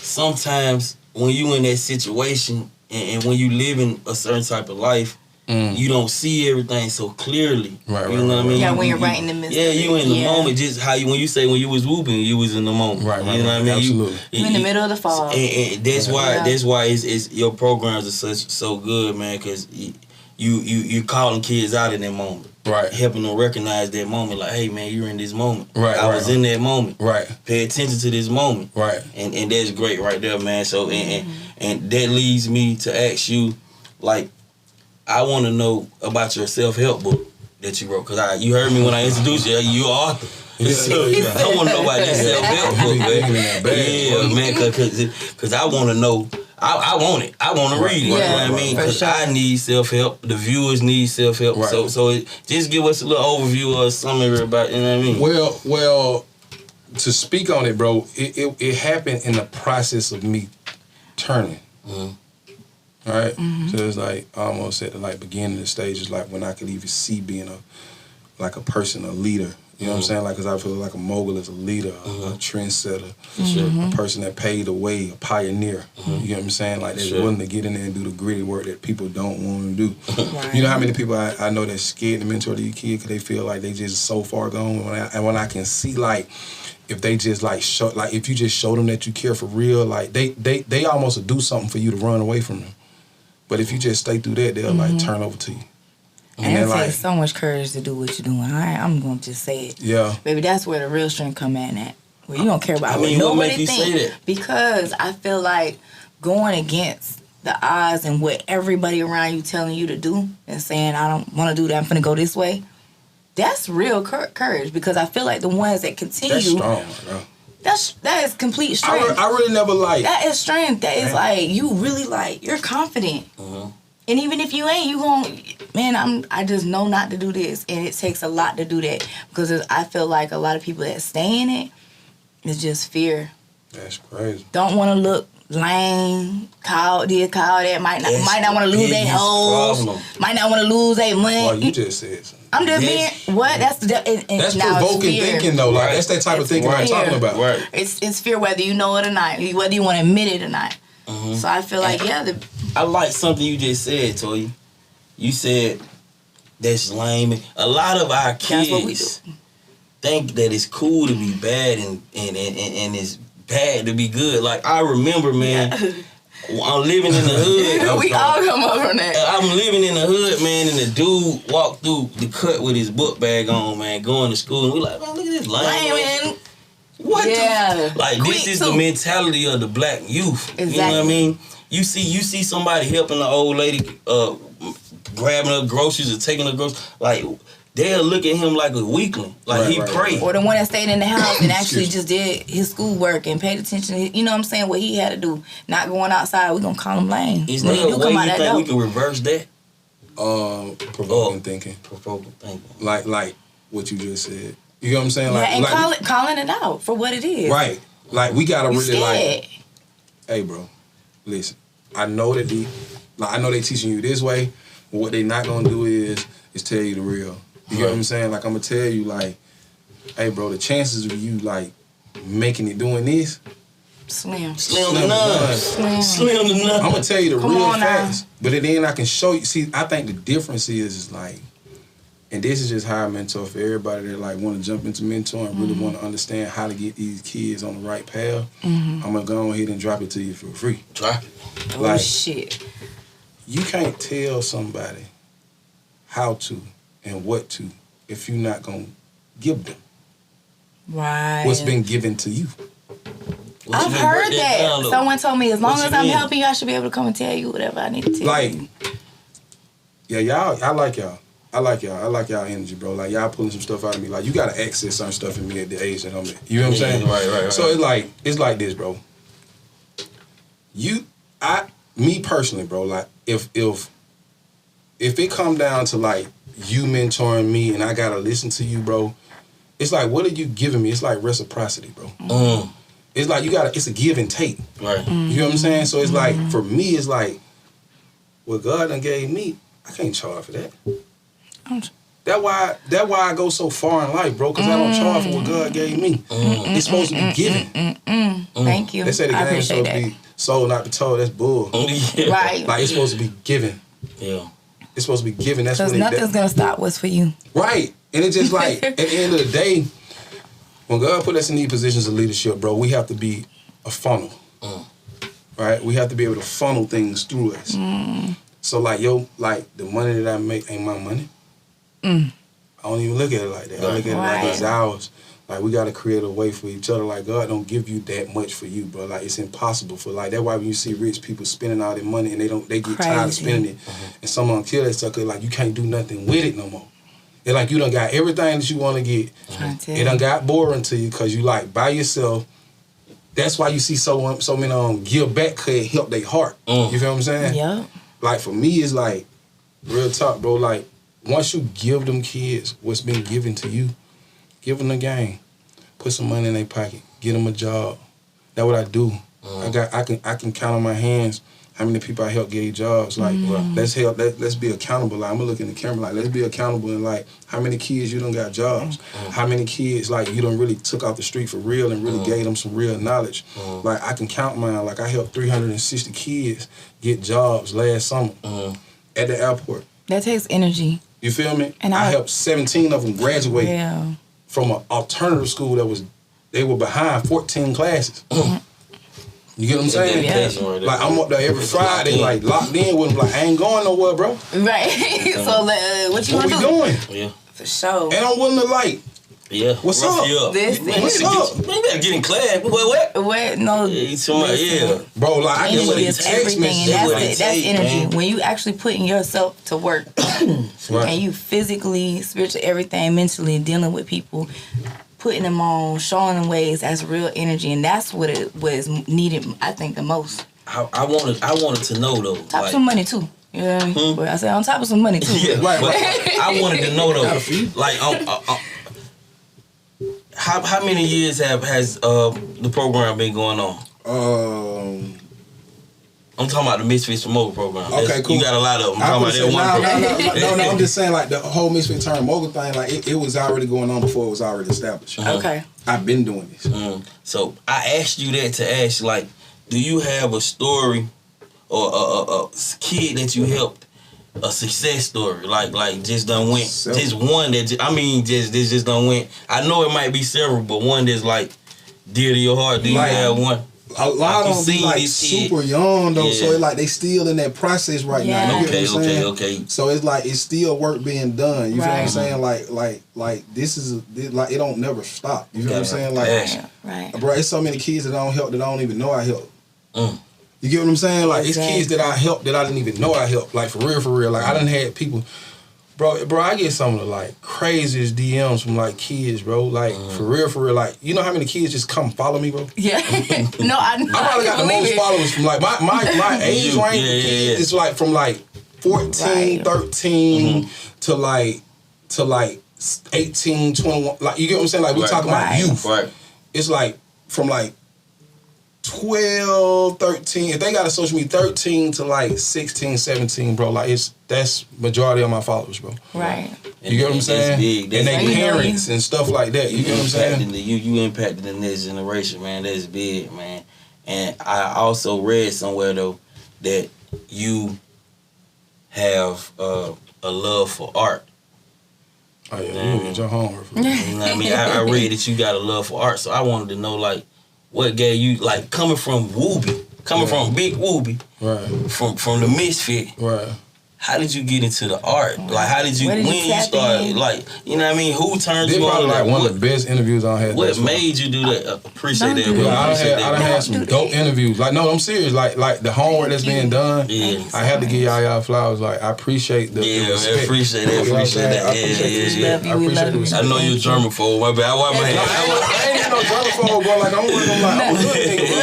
Speaker 1: sometimes when you in that situation and when you live in a certain type of life, you don't see everything so clearly.
Speaker 3: Right.
Speaker 1: You know what I mean?
Speaker 2: Yeah, when you're right in the midst.
Speaker 1: Yeah, you in the moment. Just how you when you was whooping, you was in the moment.
Speaker 3: Right.
Speaker 1: You know what I mean?
Speaker 3: Absolutely.
Speaker 2: You in the middle of the fall.
Speaker 1: And that's why it's your programs are so good, man. Because you calling kids out in that moment.
Speaker 3: Right.
Speaker 1: Helping them recognize that moment. Like, hey, man, you're in this moment.
Speaker 3: Right.
Speaker 1: I was in that moment.
Speaker 3: Right.
Speaker 1: Pay attention to this moment.
Speaker 3: Right.
Speaker 1: And that's great right there, man. So and that leads me to ask you, like, I want to know about your self-help book that you wrote. Because you heard me when I introduced you. You're an author. So, I want to know about that self-help book, man. Yeah, man. Because I want to know. I want it. I want to read it. You know what I mean? Because I need self-help. The viewers need self-help. Right. So just give us a little overview or summary about, you know what I mean?
Speaker 3: Well, to speak on it, bro, it happened in the process of me turning. All right? So it's like almost at the beginning of the stages, like when I could even see being a person, a leader. You know what I'm saying? Like, because I feel like a mogul is a leader, a trendsetter, a person that paved the way, a pioneer. You know what I'm saying? Like, they're willing to get in there and do the gritty work that people don't want to do. You know how many people I know that's scared to mentor these kids because they feel like they just so far gone. When I can see, like, if they just, like, show, like, if you just show them that you care for real, like, they almost will do something for you to run away from them. But if you just stay through that, they'll, like, turn over to you.
Speaker 2: And it takes so much courage to do what you're doing. I'm going to just say it.
Speaker 3: Yeah.
Speaker 2: Baby, that's where the real strength come in at. Where you don't care about
Speaker 1: what
Speaker 2: nobody thinks. Because I feel like going against the odds and what everybody around you telling you to do and saying, I don't want to do that, I'm going to go this way. That's real courage. Because I feel like the ones that continue. That's
Speaker 3: strong, bro.
Speaker 2: That is complete strength.
Speaker 3: I really never
Speaker 2: that is strength. That is like, you really you're confident. And even if you ain't, you gon', man, I just know not to do this. And it takes a lot to do that. Because I feel like a lot of people that stay in it, it's just fear.
Speaker 3: That's crazy.
Speaker 2: Don't want to look lame, call that, might not want to lose their hoes, might not want to lose their money.
Speaker 3: Well, you just said something.
Speaker 2: I'm just being, what? That's
Speaker 3: provoking thinking, though. Like, that's that type of thinking I'm talking about.
Speaker 2: Right. It's fear whether you know it or not, whether you want to admit it or not.
Speaker 1: Mm-hmm.
Speaker 2: So I feel like,
Speaker 1: I like something you just said, Toya. You said that's lame. A lot of our kids think that it's cool to be bad and it's bad to be good. Like, I remember, man, I'm living in the hood.
Speaker 2: We all come up from that.
Speaker 1: I'm living in the hood, man, and the dude walked through the cut with his book bag on, man, going to school. And we like, man, look at this lame, man. What the? Like, this is the mentality of the black youth. Exactly. You know what I mean? You see somebody helping the old lady grabbing her groceries or taking her groceries. Like, they'll look at him like a weakling. Like, he prayed.
Speaker 2: Or the one that stayed in the house and actually just did his schoolwork and paid attention to, you know what I'm saying, what he had to do. Not going outside. We're going to call him lame.
Speaker 1: Is there a way you think we can reverse that?
Speaker 3: Provoking thinking.
Speaker 1: Provoking thinking.
Speaker 3: Like what you just said. You know what I'm saying?
Speaker 2: Like, and
Speaker 3: like,
Speaker 2: calling it out for what it is.
Speaker 3: Right. Like, we gotta really
Speaker 2: scared.
Speaker 3: hey, bro, listen. I know that I know they teaching you this way, but what they not gonna do is tell you the real. You know what I'm saying? Like, I'm gonna tell you, like, hey, bro, the chances of you like making it doing this,
Speaker 2: slim
Speaker 1: to none. Slim to none.
Speaker 3: I'm gonna tell you the real facts, but then I can show you. See, I think the difference is like. And this is just how I mentor for everybody that like want to jump into mentoring and really want to understand how to get these kids on the right path. I'm gonna go ahead and drop it to you for free.
Speaker 1: Drop it.
Speaker 3: Like,
Speaker 2: shit.
Speaker 3: You can't tell somebody how to and what to if you're not gonna give them what's been given to you.
Speaker 2: I've heard that. Someone told me as long as I'm helping you, I should be able to come and tell you whatever I need to tell you. Yeah,
Speaker 3: y'all. I like y'all. I like y'all energy, bro. Like, y'all pulling some stuff out of me. Like, you gotta access certain stuff in me at the age that I'm at. You know what I'm saying? Right. So it's like this, bro. Me personally, bro. Like, if it come down to like you mentoring me and I gotta listen to you, bro, it's like, what are you giving me? It's like reciprocity, bro. It's like it's a give and take.
Speaker 1: Right.
Speaker 3: You know what I'm saying? So it's like, for me, it's like, what God done gave me, I can't charge for that. That's why I go so far in life, bro, because I don't charge for what God gave me. It's supposed to be given.
Speaker 2: Thank you.
Speaker 3: They say the game is supposed to be sold, not be told. That's bull.
Speaker 2: Right.
Speaker 3: Like, it's supposed to be given.
Speaker 1: Yeah.
Speaker 3: It's supposed to be given. That's
Speaker 2: because nothing's going to stop what's for you.
Speaker 3: Right. And it's just like, at the end of the day, when God put us in these positions of leadership, bro, we have to be a funnel. Right? We have to be able to funnel things through us. So, like, the money that I make ain't my money. I don't even look at it like that. I look at it like it's ours. Like, we got to create a way for each other. Like, God don't give you that much for you, bro. Like, it's impossible for, like, that's why when you see rich people spending all their money and they get tired of spending it, and someone kill that sucker, like, you can't do nothing with it no more. It's like you done got everything that you want to get. It done got boring to you because you, like, by yourself. That's why you see so many give back could help their heart. You feel what I'm saying?
Speaker 2: Yeah.
Speaker 3: Like, for me, it's like, real talk, bro, like, once you give them kids what's been given to you, give them the game. Put some money in their pocket. Get them a job. That's what I do. I can count on my hands how many people I help get jobs. Like, let's be accountable. Like, I'm gonna look in the camera, like, let's be accountable. And like, how many kids you done got jobs? How many kids, like, you done really took off the street for real and really gave them some real knowledge? Like, I can count mine. Like, I helped 360 kids get jobs last summer at the airport.
Speaker 2: That takes energy.
Speaker 3: You feel me? And I helped 17 of them graduate from an alternative school they were behind 14 classes. You get what I'm saying? Yeah. Like, I'm up there every Friday, like, locked in with them. Like, I ain't going nowhere, bro.
Speaker 2: Right. So, what you want to do?
Speaker 3: What we doing?
Speaker 1: Yeah.
Speaker 2: For sure.
Speaker 3: And I'm willing to, like,
Speaker 1: yeah.
Speaker 3: What's up?
Speaker 1: What's up? Man, you better get in class. What? No.
Speaker 3: Bro, like, I get
Speaker 2: energy is everything, and that's energy. Man. When you actually putting yourself to work, and you physically, spiritually, everything, mentally dealing with people, putting them on, showing them ways, that's real energy, and that's what it was needed, I think, the most.
Speaker 1: I wanted to know, though.
Speaker 2: Top some money, too. You know what I mean? But I said on top of some money, too.
Speaker 1: Yeah, right. I wanted to know, though, like, how many years has the program been going on? I'm talking about the MISFIT to MOGUL program.
Speaker 3: Okay, cool.
Speaker 1: You got a lot of them. I'm talking about that one program.
Speaker 3: No, I'm just saying, like, the whole MISFIT to MOGUL thing, like, it was already going on before it was already established.
Speaker 2: Okay.
Speaker 3: I've been doing this.
Speaker 1: So I asked you that to ask, like, do you have a story or a kid that you helped, a success story, like just done went, just one that just done went? I know it might be several, but one that's like dear to your heart. Do you have one?
Speaker 4: A lot of them like super young though, so it's like they still in that process right now. You get what I'm saying?
Speaker 1: Okay.
Speaker 4: So it's like it's still work being done. You feel what I'm saying? Like this is like it don't never stop. You feel what I'm saying? Like, bro, it's so many kids that I don't help that I don't even know I help. You get what I'm saying? Like it's kids that I helped that I didn't even know I helped. Like for real. Like I done had people. Bro, I get some of the like craziest DMs from like kids, bro. Like for real. Like you know how many kids just come follow me, bro?
Speaker 2: Yeah. No, I know.
Speaker 4: I probably got the most followers from like my age range. It's like from like 14, 13 to like 18, 21. Like you get what I'm saying? Like we talking about youth.
Speaker 1: Right.
Speaker 4: It's like from like 12, 13. If they got a social media, 13 to like 16, 17, bro. Like that's majority of my followers, bro.
Speaker 2: Right.
Speaker 4: You get what I'm saying?
Speaker 1: Big.
Speaker 4: And they parents and stuff like that. You get what I'm saying?
Speaker 1: You impacted the next generation, man. That's big, man. And I also read somewhere though that you have a love for art.
Speaker 4: Oh yeah, you get your homework.
Speaker 1: You know what I mean? I read that you got a love for art, so I wanted to know like what gave you like coming from Wooby, from Big Wooby,
Speaker 4: right?
Speaker 1: From the Misfit,
Speaker 4: right?
Speaker 1: How did you get into the art? Like, how did you, when you started, like, you know what I mean? Who turned you on?
Speaker 4: This probably like one of the best interviews I had.
Speaker 1: What made you do that? Appreciate that, bro.
Speaker 4: I done had some dope interviews. Like, no, I'm serious. Like the homework that's being done. Yeah. I have to give y'all flowers. Like, I appreciate the respect.
Speaker 1: I appreciate that.
Speaker 4: I appreciate the respect.
Speaker 1: I know you're germaphobe. My bad.
Speaker 4: I ain't no germaphobe, bro. Like, I'm working like, I'm a good nigga, bro.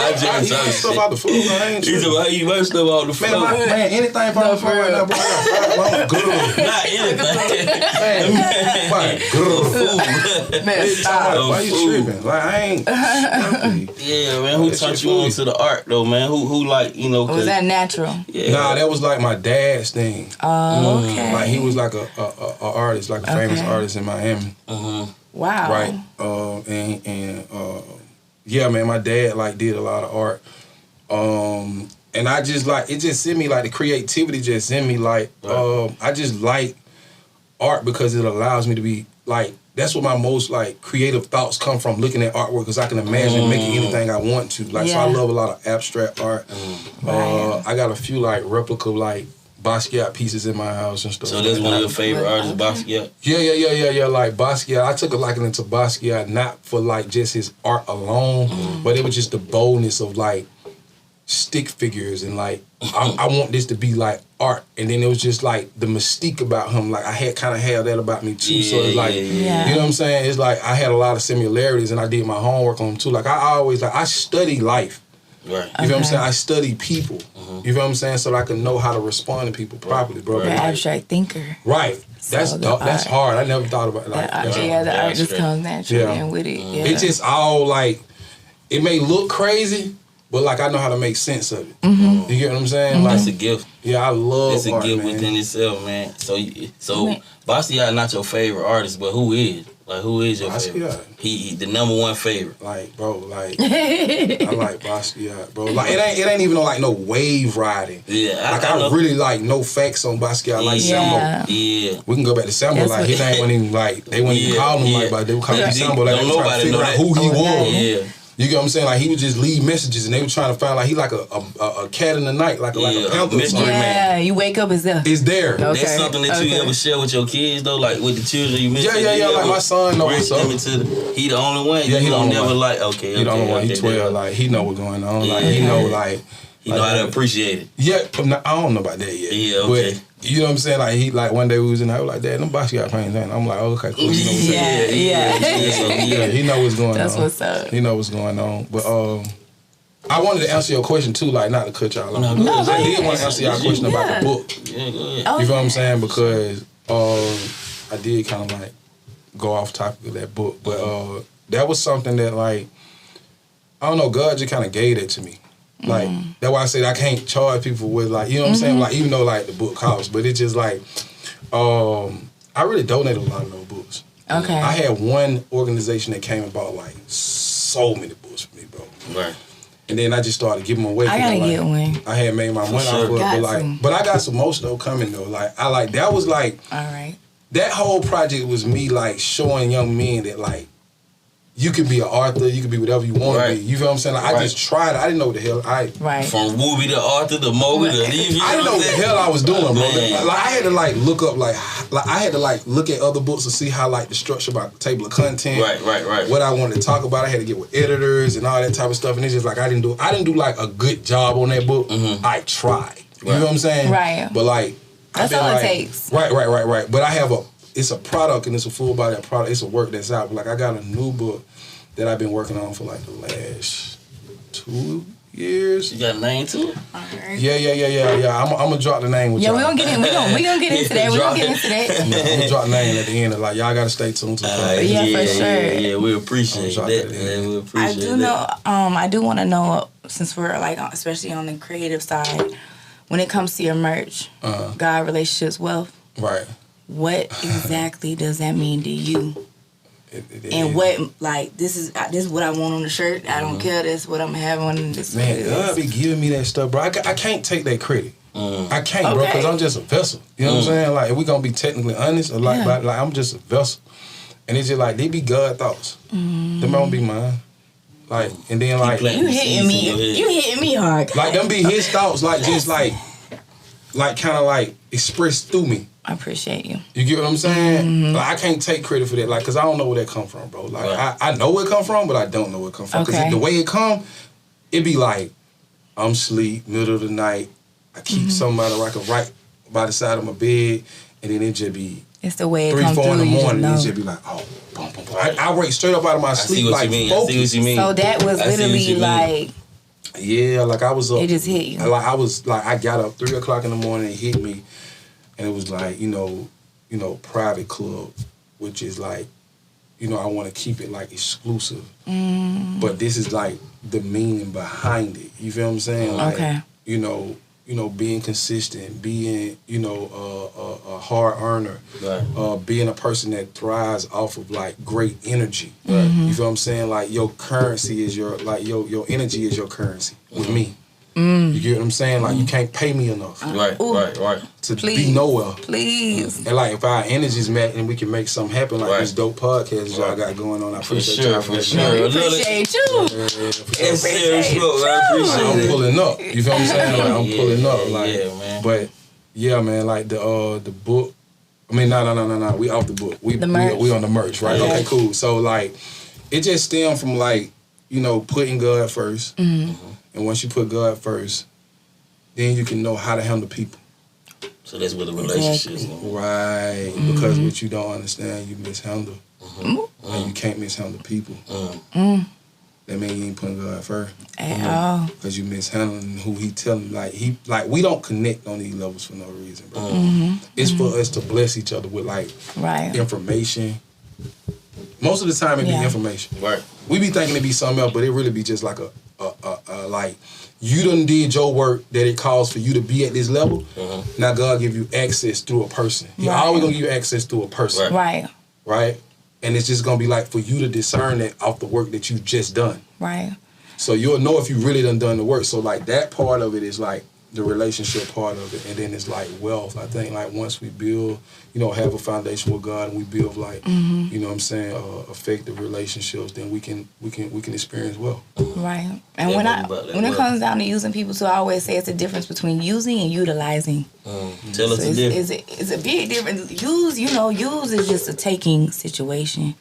Speaker 4: I eat stuff out the floor, man. I ain't tripping.
Speaker 1: I eat my stuff out the floor.
Speaker 4: Man, anything from the floor right now, bro. I'm good.
Speaker 1: Not anything.
Speaker 4: Man, good. Man, stop. Why you tripping? Like, I ain't.
Speaker 1: Yeah, man. Who taught you on to the art, though, man? Who like, you know?
Speaker 2: Was that natural?
Speaker 1: Yeah.
Speaker 4: Nah, that was like my dad's thing.
Speaker 2: Oh, okay.
Speaker 4: Like, he was like a artist, like a famous artist in Miami.
Speaker 2: Wow.
Speaker 4: Right. Yeah, man, my dad like did a lot of art. And I just like, it just in me, like the creativity just in me. Like, I just like art because it allows me to be like, that's where my most like creative thoughts come from, looking at artwork, because I can imagine making anything I want to. Like, so I love a lot of abstract art. I got a few like replica like Basquiat pieces in my house and stuff.
Speaker 1: So that's one of your favorite artists, Basquiat? Yeah. Like Basquiat, I took a liking to Basquiat, not for like just his art alone, but it was just the boldness of like stick figures and like I want this to be like art, and then it was just like the mystique about him. Like I had kind of had that about me too. So it's like you know what I'm saying. It's like I had a lot of similarities, and I did my homework on him too. Like I always like I study life. Right. You feel what I'm saying? I study people. You feel what I'm saying? So that I can know how to respond to people properly, bro.
Speaker 2: You're an
Speaker 4: like,
Speaker 2: abstract thinker.
Speaker 4: Right. That's hard. I never thought about it like that.
Speaker 2: The art just comes naturally and with it. Yeah.
Speaker 4: It's just all like, it may look crazy, but like I know how to make sense of it. You get what I'm saying? Like,
Speaker 1: that's a gift.
Speaker 4: Yeah, I love
Speaker 1: it's a
Speaker 4: art,
Speaker 1: gift
Speaker 4: man.
Speaker 1: within itself, man. So Basquiat not your favorite artist, but who is? Like, who is your favorite? He the number one favorite.
Speaker 4: Like, bro, like I like Basquiat, bro. Like it ain't even like no wave riding.
Speaker 1: Yeah,
Speaker 4: like I really like no facts on Basquiat. Like Sambo. Yeah, we can go back to Sambo. Like he ain't even like they wouldn't even call him like, but they would call him Sambo. Like they were trying to figure out who he was.
Speaker 1: Yeah.
Speaker 4: You get what I'm saying? Like he would just leave messages, and they were trying to find like he like a cat in the night, like a panther or something.
Speaker 2: Yeah, you wake up, it's there.
Speaker 4: It's there.
Speaker 2: Okay.
Speaker 1: That's something that you ever share with your kids though, like with the children you mentioned.
Speaker 4: Yeah. Like my son know what's up.
Speaker 1: He the only one.
Speaker 4: Yeah, he
Speaker 1: don't never
Speaker 4: one.
Speaker 1: like. Okay,
Speaker 4: he the only one. He 12. Like he know what's going on. Like he know like.
Speaker 1: He know how to appreciate it.
Speaker 4: Yeah, I don't know about that yet.
Speaker 1: Yeah, okay.
Speaker 4: But you know what I'm saying? Like he like one day we was in there, I was like, Dad, them Basquiat paintings. I'm like, oh, okay, cool. You know what I'm saying? Yeah. He know what's going on.
Speaker 2: That's what's up.
Speaker 4: He know what's going on. But I wanted to answer your question too, like not to cut y'all off.
Speaker 1: No,
Speaker 4: I did want to answer y'all question about the book.
Speaker 1: Yeah, go ahead.
Speaker 4: You feel what I'm saying? Because I did kind of like go off topic of that book, but that was something that like I don't know, God just kind of gave that to me. Like that's why I said I can't charge people with like, you know what I'm saying? Like even though like the book costs, but it's just like I really donated a lot of those books.
Speaker 2: Okay.
Speaker 4: I had one organization that came and bought like so many books for me, bro.
Speaker 1: Right.
Speaker 3: And then I just started giving them away.
Speaker 2: I gotta get one.
Speaker 3: I had made my money off of it, but I got some more stuff coming though. Like that was like,
Speaker 2: all right.
Speaker 3: That whole project was me like showing young men that like you can be an author, you can be whatever you want to be. You feel what I'm saying? Like, I just tried it. I didn't know what the hell
Speaker 1: from Wooby to Arthur to Mogul to
Speaker 3: I didn't know what the hell I was doing, bro. Like I had to like look up like I had to like look at other books to see how like the structure of my table of content.
Speaker 1: Right.
Speaker 3: What I wanted to talk about. I had to get with editors and all that type of stuff. And it's just like I didn't do like a good job on that book. I tried. You know what I'm saying?
Speaker 2: Right.
Speaker 3: But like
Speaker 2: that's all it takes.
Speaker 3: Right. But I have it's a product and it's a full body product. It's a work that's out. But like I got a new book that I've been working on for like the last 2 years.
Speaker 1: You got a name to it?
Speaker 2: Alright.
Speaker 3: Yeah. I'm gonna drop the name with y'all.
Speaker 2: We gonna get into that. We gonna get into that.
Speaker 3: I'm gonna drop the name at the end. Like y'all gotta stay tuned to the
Speaker 2: for sure.
Speaker 1: Yeah, we appreciate that. We appreciate
Speaker 2: I do want to know, since we're like, especially on the creative side, when it comes to your merch, God, relationships, wealth.
Speaker 3: Right.
Speaker 2: What exactly does that mean to you? And what, like, this is what I want on the shirt. I don't care. That's what I'm having on this.
Speaker 3: Man, God be giving me that stuff, bro. I can't take that credit. I can't, bro, because I'm just a vessel. You know what I'm saying? Like, if we gonna be technically honest, or like I'm just a vessel. And it's just like, they be God thoughts. Them don't be mine. Like, and then like
Speaker 2: you hitting me hard.
Speaker 3: Like, them be his thoughts, like just like kind of like expressed through me.
Speaker 2: I appreciate you.
Speaker 3: You get what I'm saying? Like, I can't take credit for that, like, cause I don't know where that come from, bro. Like, I know where it come from, but I don't know where it come from. Cause the way it come, it be like, I'm asleep, middle of the night. I keep somebody right by the side of my bed, and then it just be.
Speaker 2: It's the way it
Speaker 3: 3, 4 in the morning,
Speaker 2: and
Speaker 3: it just be like, oh, boom, boom, boom. I wake straight up out of my sleep, like, focused.
Speaker 1: I see what you mean.
Speaker 2: So that was literally like.
Speaker 3: Yeah, like I was up.
Speaker 2: It just hit you.
Speaker 3: Like I got up 3 o'clock in the morning. It hit me, and it was like, you know, private club, which is like, you know, I want to keep it like exclusive. But this is like the meaning behind it. You feel what I'm saying? Like, you know, being consistent, being, you know, a hard earner, being a person that thrives off of like great energy. You feel what I'm saying? Like, your currency is your energy is your currency with me. You get what I'm saying? Like, you can't pay me enough.
Speaker 1: Right.
Speaker 3: To be nowhere.
Speaker 2: Please.
Speaker 3: And like, if our energies met and we can make something happen, like this dope podcast y'all got going on, I appreciate y'all.
Speaker 1: For sure.
Speaker 2: We appreciate you.
Speaker 3: I'm pulling up. You feel what I'm saying? Like, I'm pulling up. Like,
Speaker 1: man.
Speaker 3: But yeah, man, like the book. I mean, no. We off the book. We on the merch, right? Okay, cool. So like, it just stemmed from like, you know, putting God first. And once you put God first, then you can know how to handle people.
Speaker 1: So that's where the relationship is.
Speaker 3: Right. Because what you don't understand, you mishandle. And you can't mishandle people. That means you ain't putting God first.
Speaker 2: At all.
Speaker 3: Because you mishandling who he telling. Like, we don't connect on these levels for no reason, bro. It's for us to bless each other with like information. Most of the time it be information.
Speaker 1: Right.
Speaker 3: We be thinking it be something else, but it really be just like like, you done did your work that it calls for you to be at this level. Now God give you access through a person. He always gonna give you access through a person. Right? And it's just gonna be like for you to discern that off the work that you just done.
Speaker 2: Right.
Speaker 3: So you'll know if you really done the work. So like, that part of it is like the relationship part of it, and then it's like wealth. I think like once we build, you know, have a foundation with God, and we build like, you know what I'm saying, effective relationships, then we can experience wealth.
Speaker 2: Right. And when it comes down to using people, so I always say it's a difference between using and utilizing.
Speaker 1: Tell us the difference.
Speaker 2: It's a big difference. Use is just a taking situation.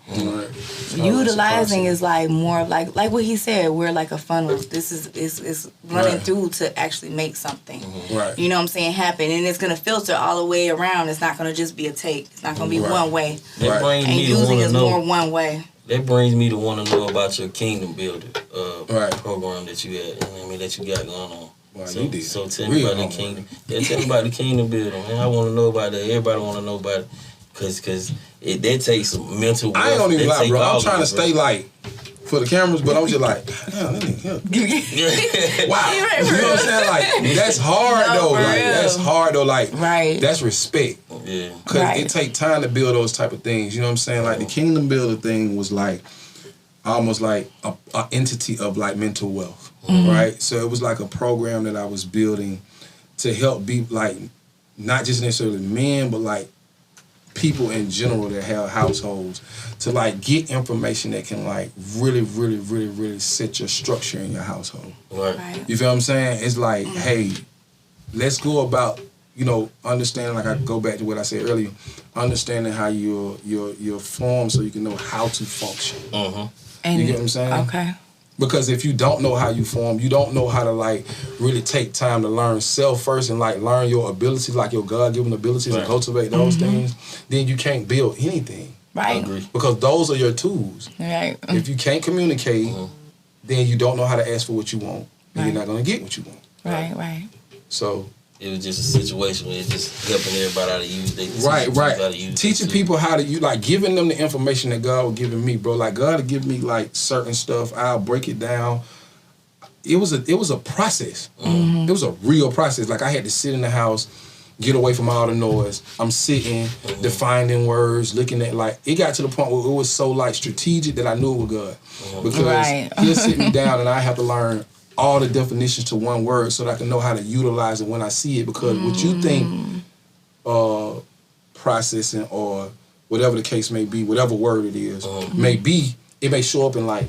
Speaker 2: Utilizing is like more of like what he said. We're like a funnel. This is running through to actually make something. Right. You know what I'm saying? Happen, and it's gonna filter all the way around. It's not gonna just be a take. It's not gonna be one way.
Speaker 1: That brings
Speaker 2: and
Speaker 1: me
Speaker 2: using
Speaker 1: to
Speaker 2: is more one way.
Speaker 1: That brings me to want to know about your Kingdom Builder program that you had. I mean, that you got going on.
Speaker 3: Well,
Speaker 1: so,
Speaker 3: you did.
Speaker 1: So tell me about the Kingdom. Yeah, tell me about the Kingdom Builder, man. I want to know about that. Everybody want to know about it. Because that takes some mental work.
Speaker 3: I ain't gonna even lie, bro. I'm trying to stay like for the cameras, but I'm just like, damn, that nigga. Wow. You know what I'm saying? Like, that's hard though. Like, that's hard though. Like, that's respect.
Speaker 1: Yeah.
Speaker 3: Because it take time to build those type of things. You know what I'm saying? Like, the Kingdom Builder thing was like almost like a entity of like mental wealth.
Speaker 4: right? So it was like a program that I was building to help be like, not just necessarily men, but like people in general that have households, to like get information that can like really set your structure in your household.
Speaker 2: Right.
Speaker 4: You feel what I'm saying? It's like, hey, let's go about, you know, understanding, like I go back to what I said earlier, understanding how you're formed so you can know how to function.
Speaker 2: And
Speaker 4: you get what I'm saying?
Speaker 2: Okay.
Speaker 4: Because if you don't know how you form, you don't know how to like really take time to learn self first and like learn your abilities, like your God-given abilities, and cultivate those things, then you can't build anything.
Speaker 2: Right.
Speaker 4: Because those are your tools.
Speaker 2: Right.
Speaker 4: If you can't communicate, then you don't know how to ask for what you want, and you're not gonna get what you want.
Speaker 2: Right.
Speaker 4: So
Speaker 1: it was just a situation where it's just helping everybody how to use their
Speaker 4: right. Teaching people how to use, like giving them the information that God was giving me, bro. Like God would give me like certain stuff. I'll break it down. It was a process. It was a real process. Like I had to sit in the house, get away from all the noise. I'm sitting, defining words, looking at, like, it got to the point where it was so like strategic that I knew it was God. Because he'll sit me down and I have to learn all the definitions to one word so that I can know how to utilize it when I see it. Because what you think processing or whatever the case may be, whatever word it is, may be, it may show up in like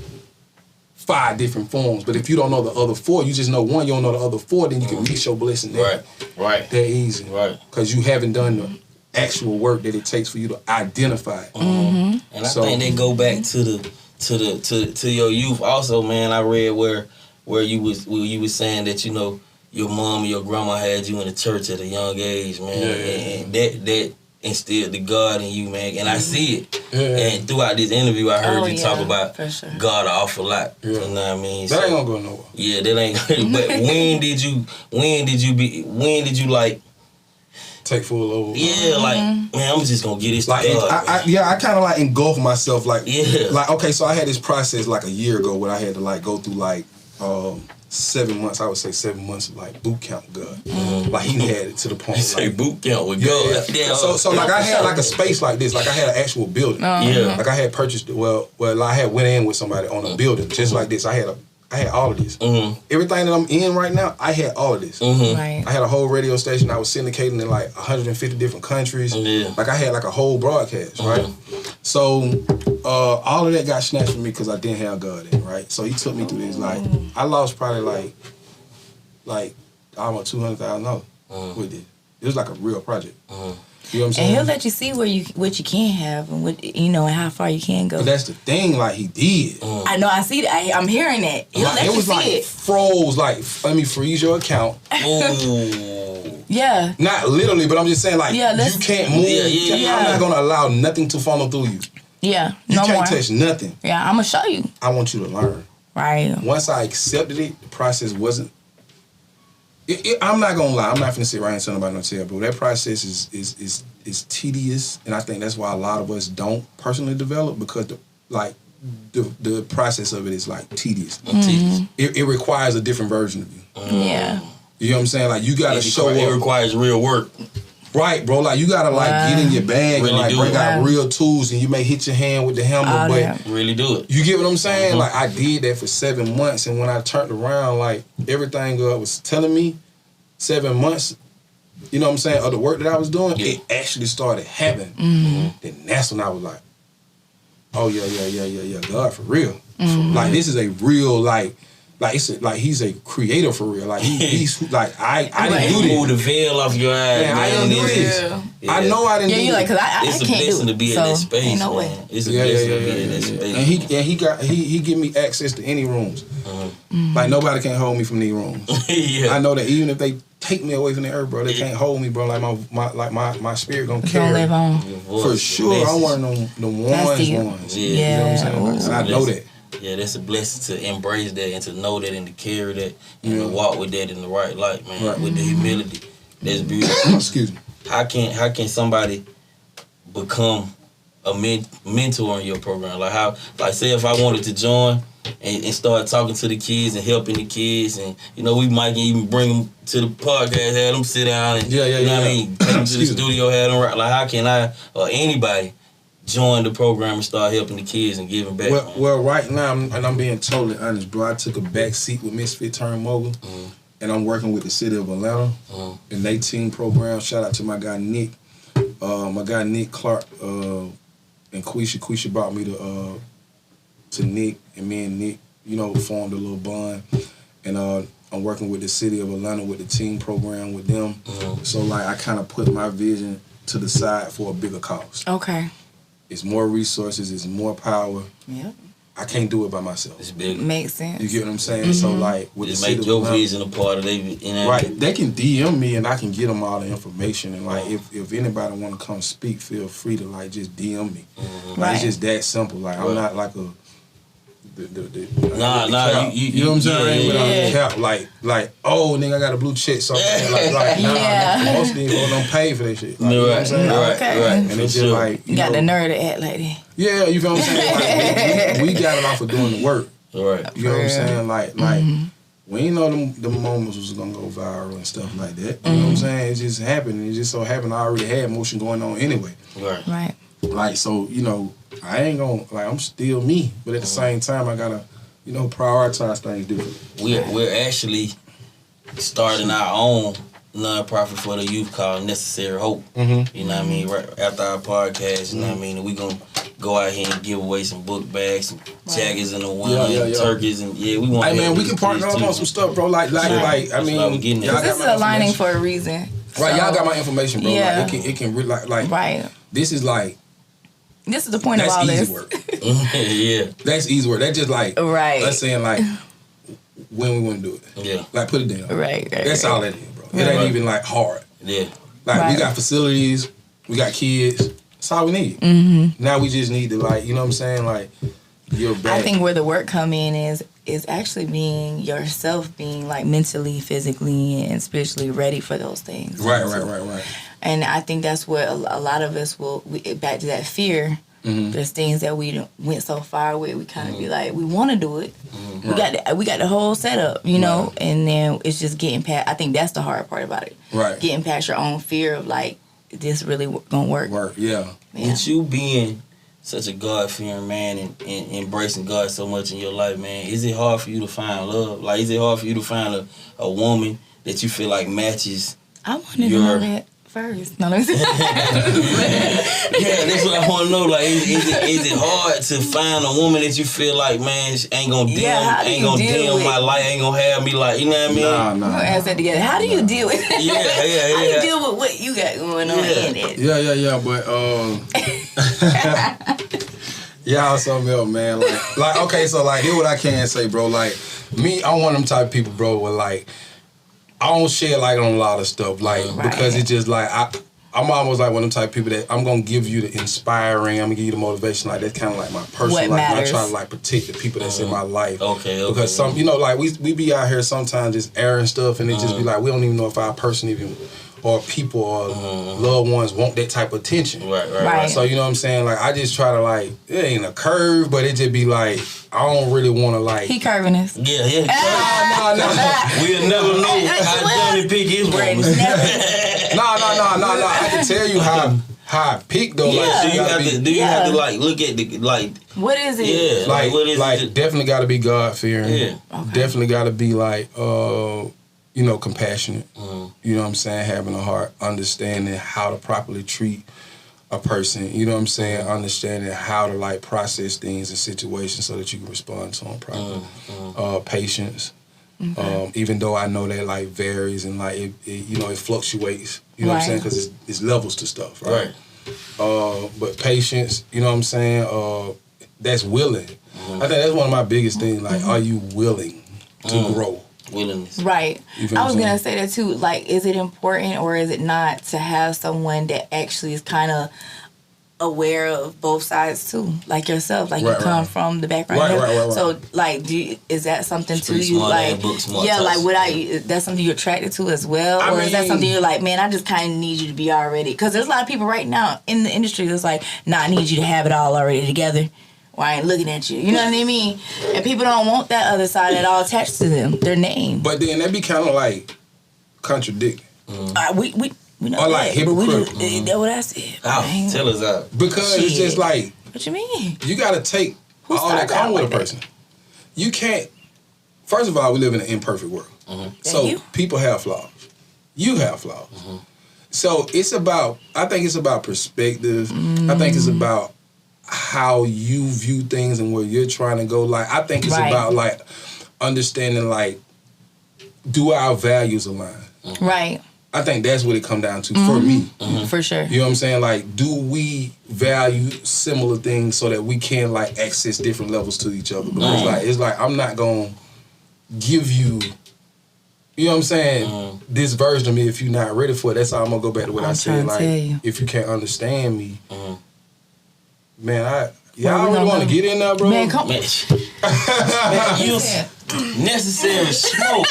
Speaker 4: 5 different forms. But if you don't know the other 4, you just know one, you don't know the other 4, then you can miss your blessing there.
Speaker 1: Right.
Speaker 4: That easy.
Speaker 1: Right.
Speaker 4: Because you haven't done the actual work that it takes for you to identify it.
Speaker 1: And I think they go back to your youth also, man. I read where you was saying that, you know, your mom and your grandma had you in the church at a young age, man. And that instilled the God in you, man. And I see it. And throughout this interview, I heard you talk about God an awful lot. You know what I mean?
Speaker 4: That ain't gonna go nowhere.
Speaker 1: Yeah, that ain't. But when did you like
Speaker 4: take full over?
Speaker 1: Yeah, like, man, I'm just gonna get this
Speaker 4: like
Speaker 1: to God.
Speaker 4: I kind of like engulf myself, like like, okay, so I had this process like a year ago where I had to like go through like 7 months, I would say 7 months of like boot camp with God. Like he had it to the point.
Speaker 1: Say boot camp with God.
Speaker 4: Yeah. So like I had like a space like this, like I had an actual building. Like I had purchased, well I had went in with somebody on a building just like this. I had all of this. Everything that I'm in right now, I had all of this.
Speaker 2: Right.
Speaker 4: I had a whole radio station. I was syndicating in like 150 different countries. Like I had like a whole broadcast, right? So all of that got snatched from me because I didn't have God in, right? So he took me through this. Like I lost probably like almost $200,000 with it. It was like a real project. You know what I'm saying?
Speaker 2: And he'll let you see what you can have and what, you know, and how far you can go.
Speaker 4: But that's the thing, like he did.
Speaker 2: I know, I see that. I'm hearing that. He'll let you see it.
Speaker 4: Froze, like, let me freeze your account.
Speaker 2: Yeah.
Speaker 4: Not literally, but I'm just saying, like, you can't move. I'm not gonna allow nothing to funnel through you.
Speaker 2: Yeah.
Speaker 4: You can't touch nothing.
Speaker 2: Yeah, I'm gonna show you.
Speaker 4: I want you to learn.
Speaker 2: Right.
Speaker 4: Once I accepted it, the process wasn't. I'm not gonna lie. I'm not finna sit right and tell nobody no tell, bro. That process is tedious, and I think that's why a lot of us don't personally develop, because the process of it is like tedious. It requires a different version of you.
Speaker 2: Yeah.
Speaker 4: You know what I'm saying? Like you gotta show up.
Speaker 1: It requires real work.
Speaker 4: Right, bro. Like you gotta like get in your bag
Speaker 1: really
Speaker 4: and like bring out real tools, and you may hit your hand with the hammer, but
Speaker 1: really do it.
Speaker 4: You get what I'm saying? Like I did that for 7 months, and when I turned around, like everything God was telling me, 7 months, you know what I'm saying, of the work that I was doing, it actually started happening. Then that's when I was like, oh yeah, God for real. Like this is a real he's a creator for real. Like he's like I didn't do this.
Speaker 1: Move the veil off your eyes.
Speaker 4: Man, I didn't do this. I know I didn't do this.
Speaker 2: You're like, cause I
Speaker 1: it's
Speaker 2: can't do it.
Speaker 1: It's a blessing to be in that space,
Speaker 2: ain't no
Speaker 1: man.
Speaker 2: way.
Speaker 1: It's a blessing to be in that space.
Speaker 4: And he give me access to any rooms. Like nobody can hold me from these rooms. I know that even if they take me away from the earth, bro, they can't hold me, bro. Like my spirit gonna carry.
Speaker 2: Live on.
Speaker 4: For sure, I'm one of them ones.
Speaker 2: Yeah.
Speaker 4: You know what I'm saying? I know that.
Speaker 1: Yeah, that's a blessing to embrace that and to know that and to carry that and to walk with that in the right light, man. With the humility. That's beautiful.
Speaker 4: Excuse me.
Speaker 1: How can somebody become a mentor in your program? Like say if I wanted to join and start talking to the kids and helping the kids, and you know we might even bring them to the podcast, have them sit down and you know what I mean, take them to the studio, have them like how can I or anybody join the program and start helping the kids and giving back?
Speaker 3: Well, right now, I'm being totally honest, bro. I took a back seat with MISFIT to MOGUL, and I'm working with the city of Atlanta in their team program. Shout out to my guy Nick. My guy Nick Clark and Quisha. Quisha brought me to Nick, and me and Nick, formed a little bond. And I'm working with the city of Atlanta with the team program with them. So, like, I kind of put my vision to the side for a bigger cause.
Speaker 2: Okay.
Speaker 3: It's more resources, it's more power.
Speaker 2: Yep.
Speaker 3: I can't do it by myself.
Speaker 1: It's big.
Speaker 2: Makes sense.
Speaker 3: You get what I'm saying? So, like, with
Speaker 1: Just
Speaker 3: the
Speaker 1: make
Speaker 3: city
Speaker 1: your
Speaker 3: of Atlanta,
Speaker 1: vision a part of their...
Speaker 3: Right. They can DM me and I can get them all the information. And, like, if anybody want to come speak, feel free to, like, just DM me. Like, it's just that simple. Like, I'm not like a...
Speaker 1: Nah,
Speaker 3: you know what I'm saying? Without cap, like, oh, nigga, I got a blue check, so most of these folks don't pay for that shit. Like, you know what I'm saying?
Speaker 1: Right.
Speaker 3: And it's just like
Speaker 2: you got the nerve to act like that.
Speaker 3: Yeah, you feel what I'm saying? Like, we got it off of doing the work.
Speaker 1: Right.
Speaker 3: You know what I'm saying? Like, we ain't know them moments was gonna go viral and stuff like that. You know what I'm saying? It just happened. It just so happened I already had motion going on anyway.
Speaker 2: Right.
Speaker 3: Like, so, I ain't gonna, like, I'm still me, but at the same time, I gotta, prioritize things differently.
Speaker 1: We're actually starting our own nonprofit for the youth called Necessary Hope. You know what I mean? Right after our podcast, you know what I mean? And we gonna go out here and give away some book bags, some jackets in the winter, and turkeys, and we want.
Speaker 3: Hey man, we can partner up on some stuff, bro. Like, I mean,
Speaker 2: this is aligning for a reason.
Speaker 3: Right, y'all got my information, bro.
Speaker 2: Yeah.
Speaker 3: Like, it can really, like,
Speaker 2: right.
Speaker 3: This is like.
Speaker 2: This is the point of all
Speaker 3: this.
Speaker 2: this.
Speaker 3: That's easy work. That's easy work. That's just like us saying, like, when we want to do it.
Speaker 1: Yeah.
Speaker 3: Like, put it down.
Speaker 2: Right.
Speaker 3: That's all that is, bro. It ain't even, like, hard.
Speaker 1: Yeah.
Speaker 3: Like, we got facilities, we got kids. That's all we need. Now we just need to, like, you know what I'm saying? Like, you're back.
Speaker 2: I think where the work come in is actually being yourself, being, like, mentally, physically, and spiritually ready for those things.
Speaker 3: Right.
Speaker 2: And I think that's what a lot of us back to that fear. There's things that we went so far with. We kind of be like, we want to do it. We got the whole setup, know, and then it's just getting past. I think that's the hard part about it.
Speaker 3: Right.
Speaker 2: Getting past your own fear of like, this really gonna work.
Speaker 3: Yeah.
Speaker 1: With you being such a God-fearing man and embracing God so much in your life, man, is it hard for you to find love? Like, is it hard for you to find a woman that you feel like matches?
Speaker 2: I wanted to know that first. No,
Speaker 1: that's what I want to know. Like, is it hard to find a woman that you feel like, man, she ain't gonna dim my light, ain't gonna have me like, you know what I mean?
Speaker 3: Nah.
Speaker 2: We're gonna ask that together. How do you deal with it?
Speaker 1: Yeah.
Speaker 2: How do you deal with what you got going on in it?
Speaker 3: Yeah, but y'all something else, man. Like okay, so like here's what I can say, bro. Like me, I'm one of them type of people, bro, where like I don't share like on a lot of stuff, like because it's just like I'm almost like one of them type of people that I'm gonna give you the inspiring, I'm gonna give you the motivation, like that's kind of like my personal life. I try to like protect the people that's in my life.
Speaker 1: Okay.
Speaker 3: Because some, like we be out here sometimes just airing stuff, and it just be like we don't even know if our person even or people or loved ones want that type of attention.
Speaker 2: Right.
Speaker 3: So you know what I'm saying? Like I just try to like it ain't a curve, but it just be like I don't really want to like.
Speaker 2: He curving us.
Speaker 1: Yeah.
Speaker 3: No.
Speaker 1: We'll never know how Johnny pick his woman.
Speaker 3: No. I can tell you how I pick though.
Speaker 1: Yeah.
Speaker 3: Like,
Speaker 1: do you have to like look at the like?
Speaker 2: What is it?
Speaker 1: Yeah. Like what is it?
Speaker 3: Definitely got to be God fearing.
Speaker 1: Yeah.
Speaker 2: Okay.
Speaker 3: Definitely got to be like compassionate. You know what I'm saying? Having a heart, understanding how to properly treat a person. You know what I'm saying? Understanding how to like process things and situations so that you can respond to them properly. Patience. Okay. Even though I know that like varies and like it fluctuates. You know what I'm saying? Because it's levels to stuff, right? But patience. You know what I'm saying? That's willing. I think that's one of my biggest things. Like, are you willing to grow?
Speaker 1: Willingness.
Speaker 2: Right. I was going to say that too. Like, is it important or is it not to have someone that actually is kind of aware of both sides too? Like yourself. Like you come from the background.
Speaker 3: Right.
Speaker 2: So, like, is that something to you? Like, that's something you're attracted to as well? Or is that something you're like, man, I just kind of need you to be already? Because there's a lot of people right now in the industry that's like, nah, I need you to have it all already together. Or I ain't looking at you. You know what I mean? And people don't want that other side at all attached to them, their name.
Speaker 3: But then that be kind of like contradicting.
Speaker 2: We know
Speaker 3: or like hypocritical.
Speaker 2: That's what I said.
Speaker 1: Oh, tell us out.
Speaker 3: Because it's just like,
Speaker 2: what you mean?
Speaker 3: You got to take all that come with a person. You can't. First of all, we live in an imperfect world, so people have flaws. You have flaws. So it's about. I think it's about perspective. I think it's about how you view things and where you're trying to go. Like I think it's about like understanding like, do our values align?
Speaker 2: Right.
Speaker 3: I think that's what it come down to for me.
Speaker 2: For sure.
Speaker 3: You know what I'm saying? Like, do we value similar things so that we can like access different levels to each other? Because it's like I'm not gonna give you, you know what I'm saying, this version of me if you're not ready for it. That's how I'm gonna go back to what I said. Like, if you can't understand me, man, y'all really want to get in there, bro?
Speaker 2: Man, come
Speaker 1: man, you necessary smoke.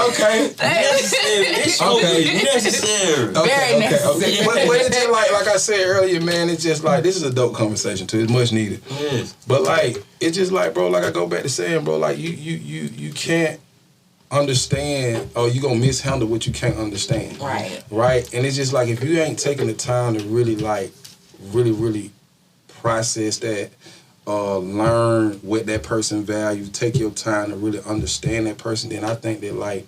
Speaker 3: Okay.
Speaker 1: Necessary. Smoke is necessary.
Speaker 2: Very necessary.
Speaker 3: But it's just like I said earlier, man, it's just like, this is a dope conversation too. It's much needed.
Speaker 1: Yes.
Speaker 3: But like, it's just like, bro, like I go back to saying, bro, like you can't understand or you gonna mishandle what you can't understand. Right? And it's just like, if you ain't taking the time to really like, really process that, learn what that person values, take your time to really understand that person, then I think that like,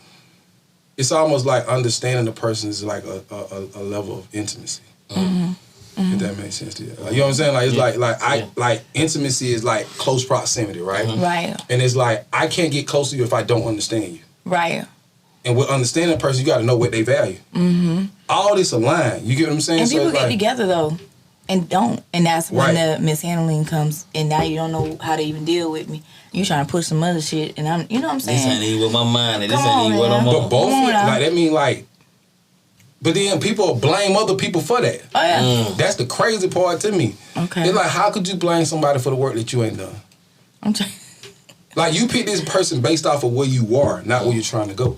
Speaker 3: it's almost like understanding the person is like a level of intimacy. If that makes sense to you. Like, you know what I'm saying? Like it's like intimacy is like close proximity, right?
Speaker 2: Right.
Speaker 3: And it's like, I can't get close to you if I don't understand you.
Speaker 2: Right.
Speaker 3: And with understanding a person, you got to know what they value. All this align. You get what I'm saying?
Speaker 2: And
Speaker 3: so
Speaker 2: people get
Speaker 3: like,
Speaker 2: together though, and don't, and that's when the mishandling comes. And now you don't know how to even deal with me. You trying to push some other shit, and I'm, you know what I'm saying?
Speaker 1: This ain't even what my mind is. This ain't even what I'm on.
Speaker 3: But both, like that mean like. But then people blame other people for that.
Speaker 2: Oh yeah.
Speaker 3: That's the crazy part to me.
Speaker 2: Okay.
Speaker 3: It's like, how could you blame somebody for the work that you ain't done?
Speaker 2: I'm trying.
Speaker 3: Like, you pick this person based off of where you are, not where you're trying to go.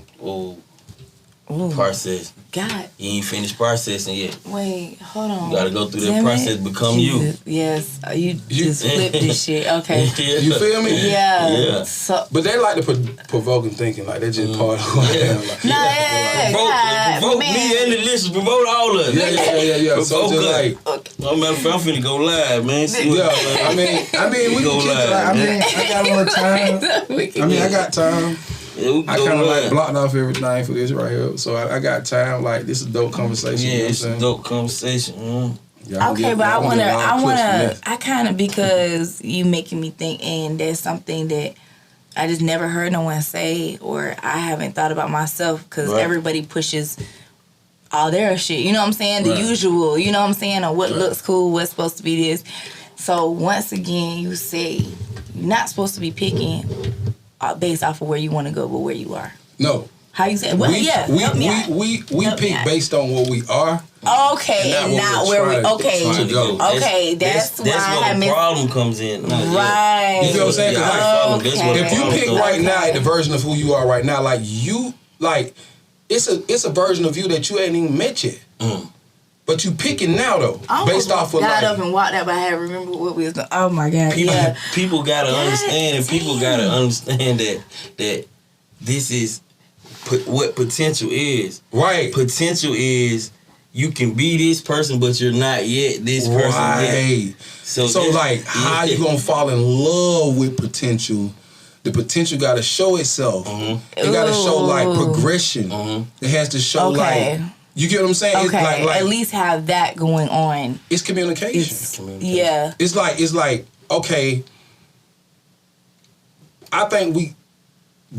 Speaker 1: Process.
Speaker 2: God.
Speaker 1: You ain't finished processing yet.
Speaker 2: Wait, hold on.
Speaker 1: You gotta go through that process, become you.
Speaker 2: Yes. You just flipped this shit. Okay.
Speaker 3: You feel me?
Speaker 2: Yeah.
Speaker 3: So, but they like the provoking thinking. Like, they just part of what they like.
Speaker 1: Provoke me and the listeners. Provoke all of it.
Speaker 3: Yeah. So just like,
Speaker 1: no matter if I'm finna go live, man.
Speaker 3: I mean, we can kick it. Like, I mean, I got more time. I got time.
Speaker 1: Yeah,
Speaker 3: I kind of like blocked off everything for this right here, so I got time. Like, this is a dope conversation.
Speaker 1: Yeah,
Speaker 3: you know
Speaker 1: it's a dope conversation.
Speaker 2: Okay, but I kind of, because you making me think, and there's something that I just never heard no one say, or I haven't thought about myself, because everybody pushes all their shit. You know what I'm saying? The usual. You know what I'm saying? Or what looks cool, what's supposed to be this. So once again, you say you're not supposed to be picking based off of where you want to go, but where you are.
Speaker 3: No.
Speaker 2: How you say? Well,
Speaker 3: we pick based on what we are.
Speaker 2: Okay, and not where we. Okay, okay, that's why
Speaker 1: where the problem comes in.
Speaker 2: Right.
Speaker 3: You know what I'm saying? If you pick right now at the version of who you are right now, like you, like it's a version of you that you ain't even met yet. But you picking now though, based off of like.
Speaker 2: Got up and walked out, but I had to remember what we was doing. Oh my God!
Speaker 1: People gotta understand, and people gotta understand that this is what potential is.
Speaker 3: Right.
Speaker 1: Potential is you can be this person, but you're not yet this person yet.
Speaker 3: So like, how you gonna fall in love with potential? The potential got to show itself. It got to show like progression. It has to show like. You get what I'm saying?
Speaker 2: Okay,
Speaker 3: it's like
Speaker 2: at least have that going on.
Speaker 3: It's communication.
Speaker 2: Yeah.
Speaker 3: It's like, okay, I think we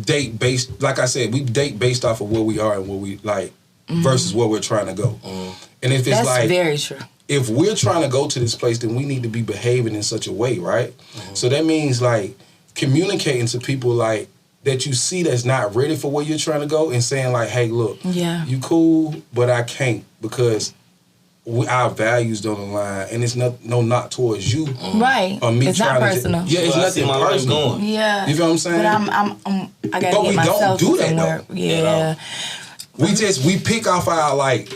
Speaker 3: date based, like I said, we date based off of where we are and where we like versus where we're trying to go. And if it's
Speaker 2: that's
Speaker 3: like,
Speaker 2: very true.
Speaker 3: If we're trying to go to this place, then we need to be behaving in such a way, right? So that means like communicating to people like, that you see that's not ready for where you're trying to go and saying like, hey, look, you cool, but I can't because our values don't align and it's not towards you.
Speaker 2: Right.
Speaker 3: Or me
Speaker 2: it's not personal.
Speaker 3: It's nothing personal.
Speaker 2: Yeah.
Speaker 3: You feel what I'm saying?
Speaker 2: But I gotta get myself
Speaker 3: don't do that
Speaker 2: somewhere.
Speaker 3: though.
Speaker 2: Yeah.
Speaker 3: We pick off our like,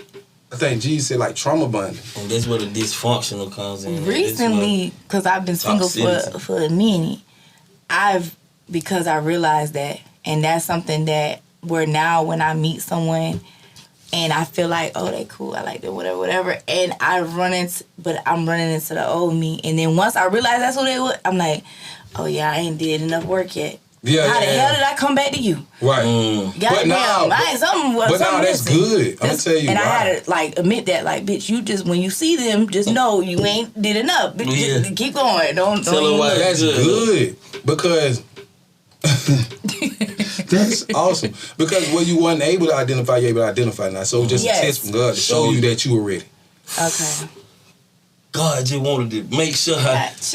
Speaker 3: I think Jesus said like trauma bonding.
Speaker 1: And that's where the dysfunctional comes in.
Speaker 2: Recently, because I've been single for a minute, because I realized that, and that's something that where now when I meet someone, and I feel like, oh, they cool, I like them, whatever. And I'm running into the old me. And then once I realize that's who they were, I'm like, oh yeah, I ain't did enough work yet.
Speaker 4: Yeah,
Speaker 2: How the hell did I come back to you?
Speaker 4: Right.
Speaker 2: Goddamn, I ain't something.
Speaker 4: But now that's good. I'm gonna tell you.
Speaker 2: And
Speaker 4: why.
Speaker 2: I had to like admit that, like, bitch, you just when you see them, just know you ain't did enough. Bitch, just keep going. Don't
Speaker 1: tell her why
Speaker 4: that's good because that's awesome. Because when you wasn't able to identify, you're able to identify now. So it's just a test from God to show you that you were ready.
Speaker 2: Okay.
Speaker 1: God just wanted to make sure is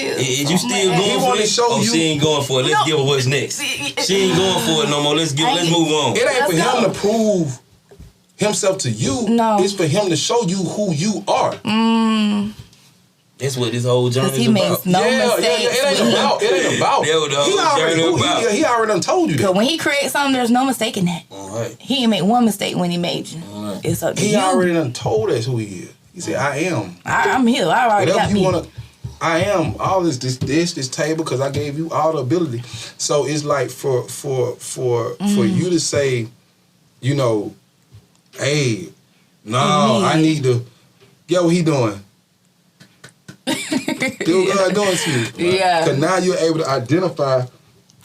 Speaker 1: you still going for it? She ain't going for it. Let's give her what's next. She ain't going for it no more. Let's move on.
Speaker 4: It ain't for him to prove himself to you.
Speaker 2: No.
Speaker 4: It's for him to show you who you are.
Speaker 1: That's what this whole journey is
Speaker 2: he
Speaker 1: about.
Speaker 2: makes no mistakes.
Speaker 4: It ain't about.
Speaker 1: That's what the whole journey about.
Speaker 4: He already done told you that.
Speaker 2: But when he creates something, there's no mistake in that.
Speaker 1: All right.
Speaker 2: He didn't make one mistake when he made you.
Speaker 1: Right.
Speaker 2: It's up to you.
Speaker 4: He already done told us who he is. He said, I am.
Speaker 2: I'm here. I already got
Speaker 4: Whatever you
Speaker 2: me.
Speaker 4: want to, I am. All this table, because I gave you all the ability. So it's like for you to say, you know, hey, no, I need to, get what he doing. Do what God doing to you.
Speaker 2: Yeah.
Speaker 4: Because now you're able to identify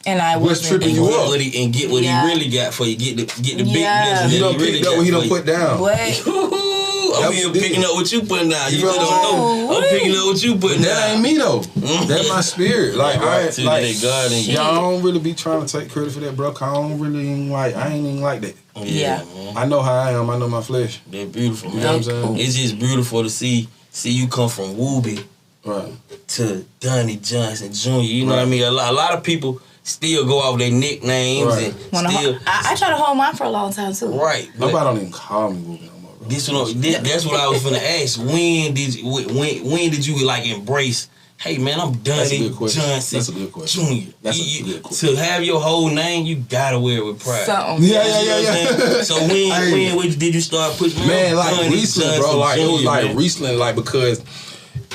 Speaker 2: and I
Speaker 4: what's tripping you up.
Speaker 1: And get what he really got for you. Get the big blessing that
Speaker 4: You
Speaker 1: he
Speaker 4: don't
Speaker 1: really
Speaker 4: pick
Speaker 1: got
Speaker 4: up what he
Speaker 1: for
Speaker 4: done
Speaker 1: you.
Speaker 4: put down.
Speaker 2: What?
Speaker 1: I'm here picking up what you putting down. You
Speaker 4: feel
Speaker 1: don't
Speaker 4: what I'm
Speaker 1: know. I'm picking up what you putting down.
Speaker 4: That ain't me though. That's my spirit. Like
Speaker 1: Right,
Speaker 4: y'all don't really be trying to take credit for that, bro. I don't really even like. I ain't even like that.
Speaker 2: Yeah.
Speaker 1: Man.
Speaker 4: I know how I am. I know my flesh.
Speaker 1: They're beautiful, man.
Speaker 4: You know what I'm saying?
Speaker 1: It's just beautiful to see you come from Wooby
Speaker 4: Right.
Speaker 1: to Donnie Johnson Jr. You know what I mean? A lot of people still go off their nicknames
Speaker 4: Right.
Speaker 1: and
Speaker 2: I try to hold mine for a long time too.
Speaker 1: right.
Speaker 4: Nobody don't even call me Wooby no more, bro.
Speaker 1: That's what I was finna ask. When did you like embrace? Hey man, I'm Donnie Johnson.
Speaker 4: That's a good question.
Speaker 1: Jr.
Speaker 4: That's a good question.
Speaker 1: To have your whole name, you gotta wear it with pride.
Speaker 2: Something.
Speaker 4: Yeah.
Speaker 1: So when did you start pushing?
Speaker 4: Man, like
Speaker 1: Donnie
Speaker 4: recently,
Speaker 1: Johnson
Speaker 4: bro. Like it was
Speaker 1: Jr.,
Speaker 4: like
Speaker 1: man.
Speaker 4: recently, like because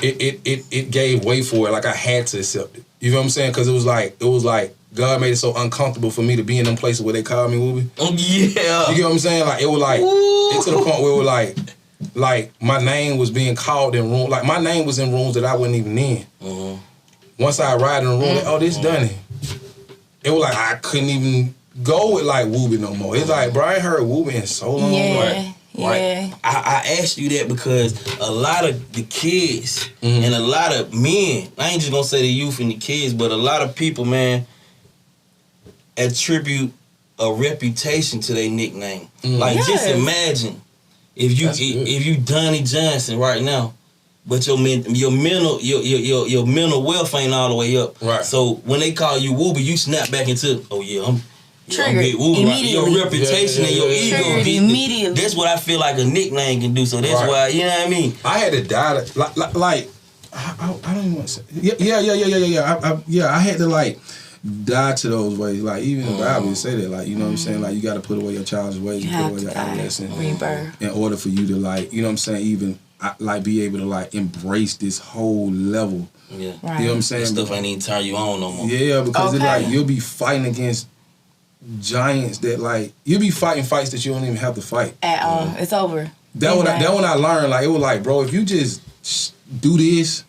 Speaker 4: it gave way for it. Like I had to accept it. You know what I'm saying? Because it was like God made it so uncomfortable for me to be in them places where they called me Wooby.
Speaker 1: Yeah.
Speaker 4: You get what I'm saying? Like it was like it's to the point where it was like my name was being called in rooms. Like my name was in rooms that I wasn't even in.
Speaker 1: Mm-hmm.
Speaker 4: Once I arrived in the room, like, oh, this Donnie. It was like I couldn't even go with like Wooby no more. It's like, bro, I ain't heard Wooby in so long.
Speaker 2: Yeah.
Speaker 1: Right. I asked you that because a lot of the kids and a lot of men, I ain't just gonna say the youth and the kids, but a lot of people, man, attribute a reputation to their nickname. Like just imagine if you Donnie Johnson right now, but your mental wealth ain't all the way up.
Speaker 4: Right.
Speaker 1: So when they call you Wooby, you snap back into, oh yeah, I'm big Wooby. Your reputation and your ego.
Speaker 2: Immediately.
Speaker 1: That's what I feel like a nickname can do. So that's why, you know what I mean?
Speaker 4: I had to die. Like I don't even want to say. Yeah. I had to like die to those ways. Like even the Bible say that. Like you know what I'm saying. Like you got to put away your childish ways. You put away your adolescent.
Speaker 2: Rebirth.
Speaker 4: In order for you to like, you know what I'm saying. Even like be able to like embrace this whole level.
Speaker 1: Yeah.
Speaker 2: Right.
Speaker 4: You know what I'm saying.
Speaker 1: That stuff ain't even turn you on no more.
Speaker 4: Yeah, because it's like you'll be fighting against giants that like you'll be fighting fights that you don't even have to fight
Speaker 2: at all. It's over.
Speaker 4: That when I learned, like it was like, bro, if you just do this,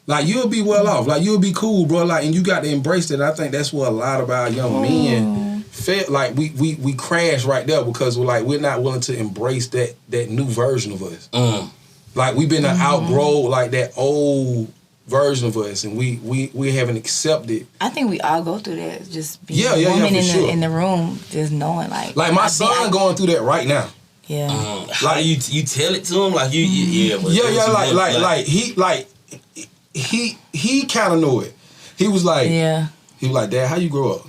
Speaker 4: like you'll be well off, like you'll be cool, bro. Like, and you got to embrace that. I think that's what a lot of our young men felt like we crash right there because we're not willing to embrace that new version of us. Like we've been to outgrow like that old version of us, and we haven't accepted.
Speaker 2: I think we all go through that. Just being
Speaker 4: a woman
Speaker 2: in the room, just knowing like
Speaker 4: my son going through that right now.
Speaker 2: Yeah.
Speaker 1: Like you tell it to him like you
Speaker 4: he kind of knew it. He was like Dad, how you grow up?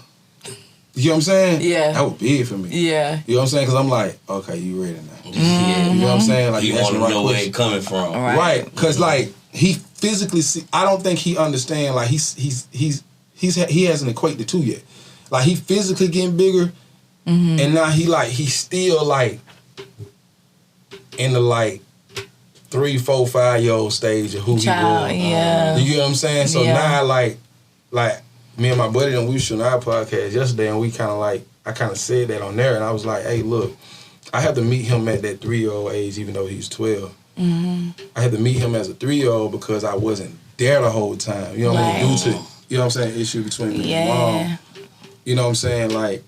Speaker 4: You know what I'm saying?
Speaker 2: Yeah.
Speaker 4: That was big for me.
Speaker 2: Yeah.
Speaker 4: You know what I'm saying? Because I'm like, okay, you ready now.
Speaker 1: Yeah.
Speaker 4: You know what I'm saying? Like
Speaker 1: you want to know where it coming from.
Speaker 4: Right. Because like he physically I don't think he understand. Like he hasn't equated the two yet. Like he physically getting bigger, and now he's still like in the like 3, 4, 5-year-old stage of who he was.
Speaker 2: Yeah.
Speaker 4: You get what I'm saying? So now like me and my buddy and we was shooting our podcast yesterday, and we kind of like I kind of said that on there, and I was like, hey, look,
Speaker 3: I had to meet him at that 3-year-old age, even though he was 12. I had to meet him as a 3-year-old because I wasn't there the whole time. You know what I mean? Due to, you know what I'm saying, issue between me and mom. You know what I'm saying? Like,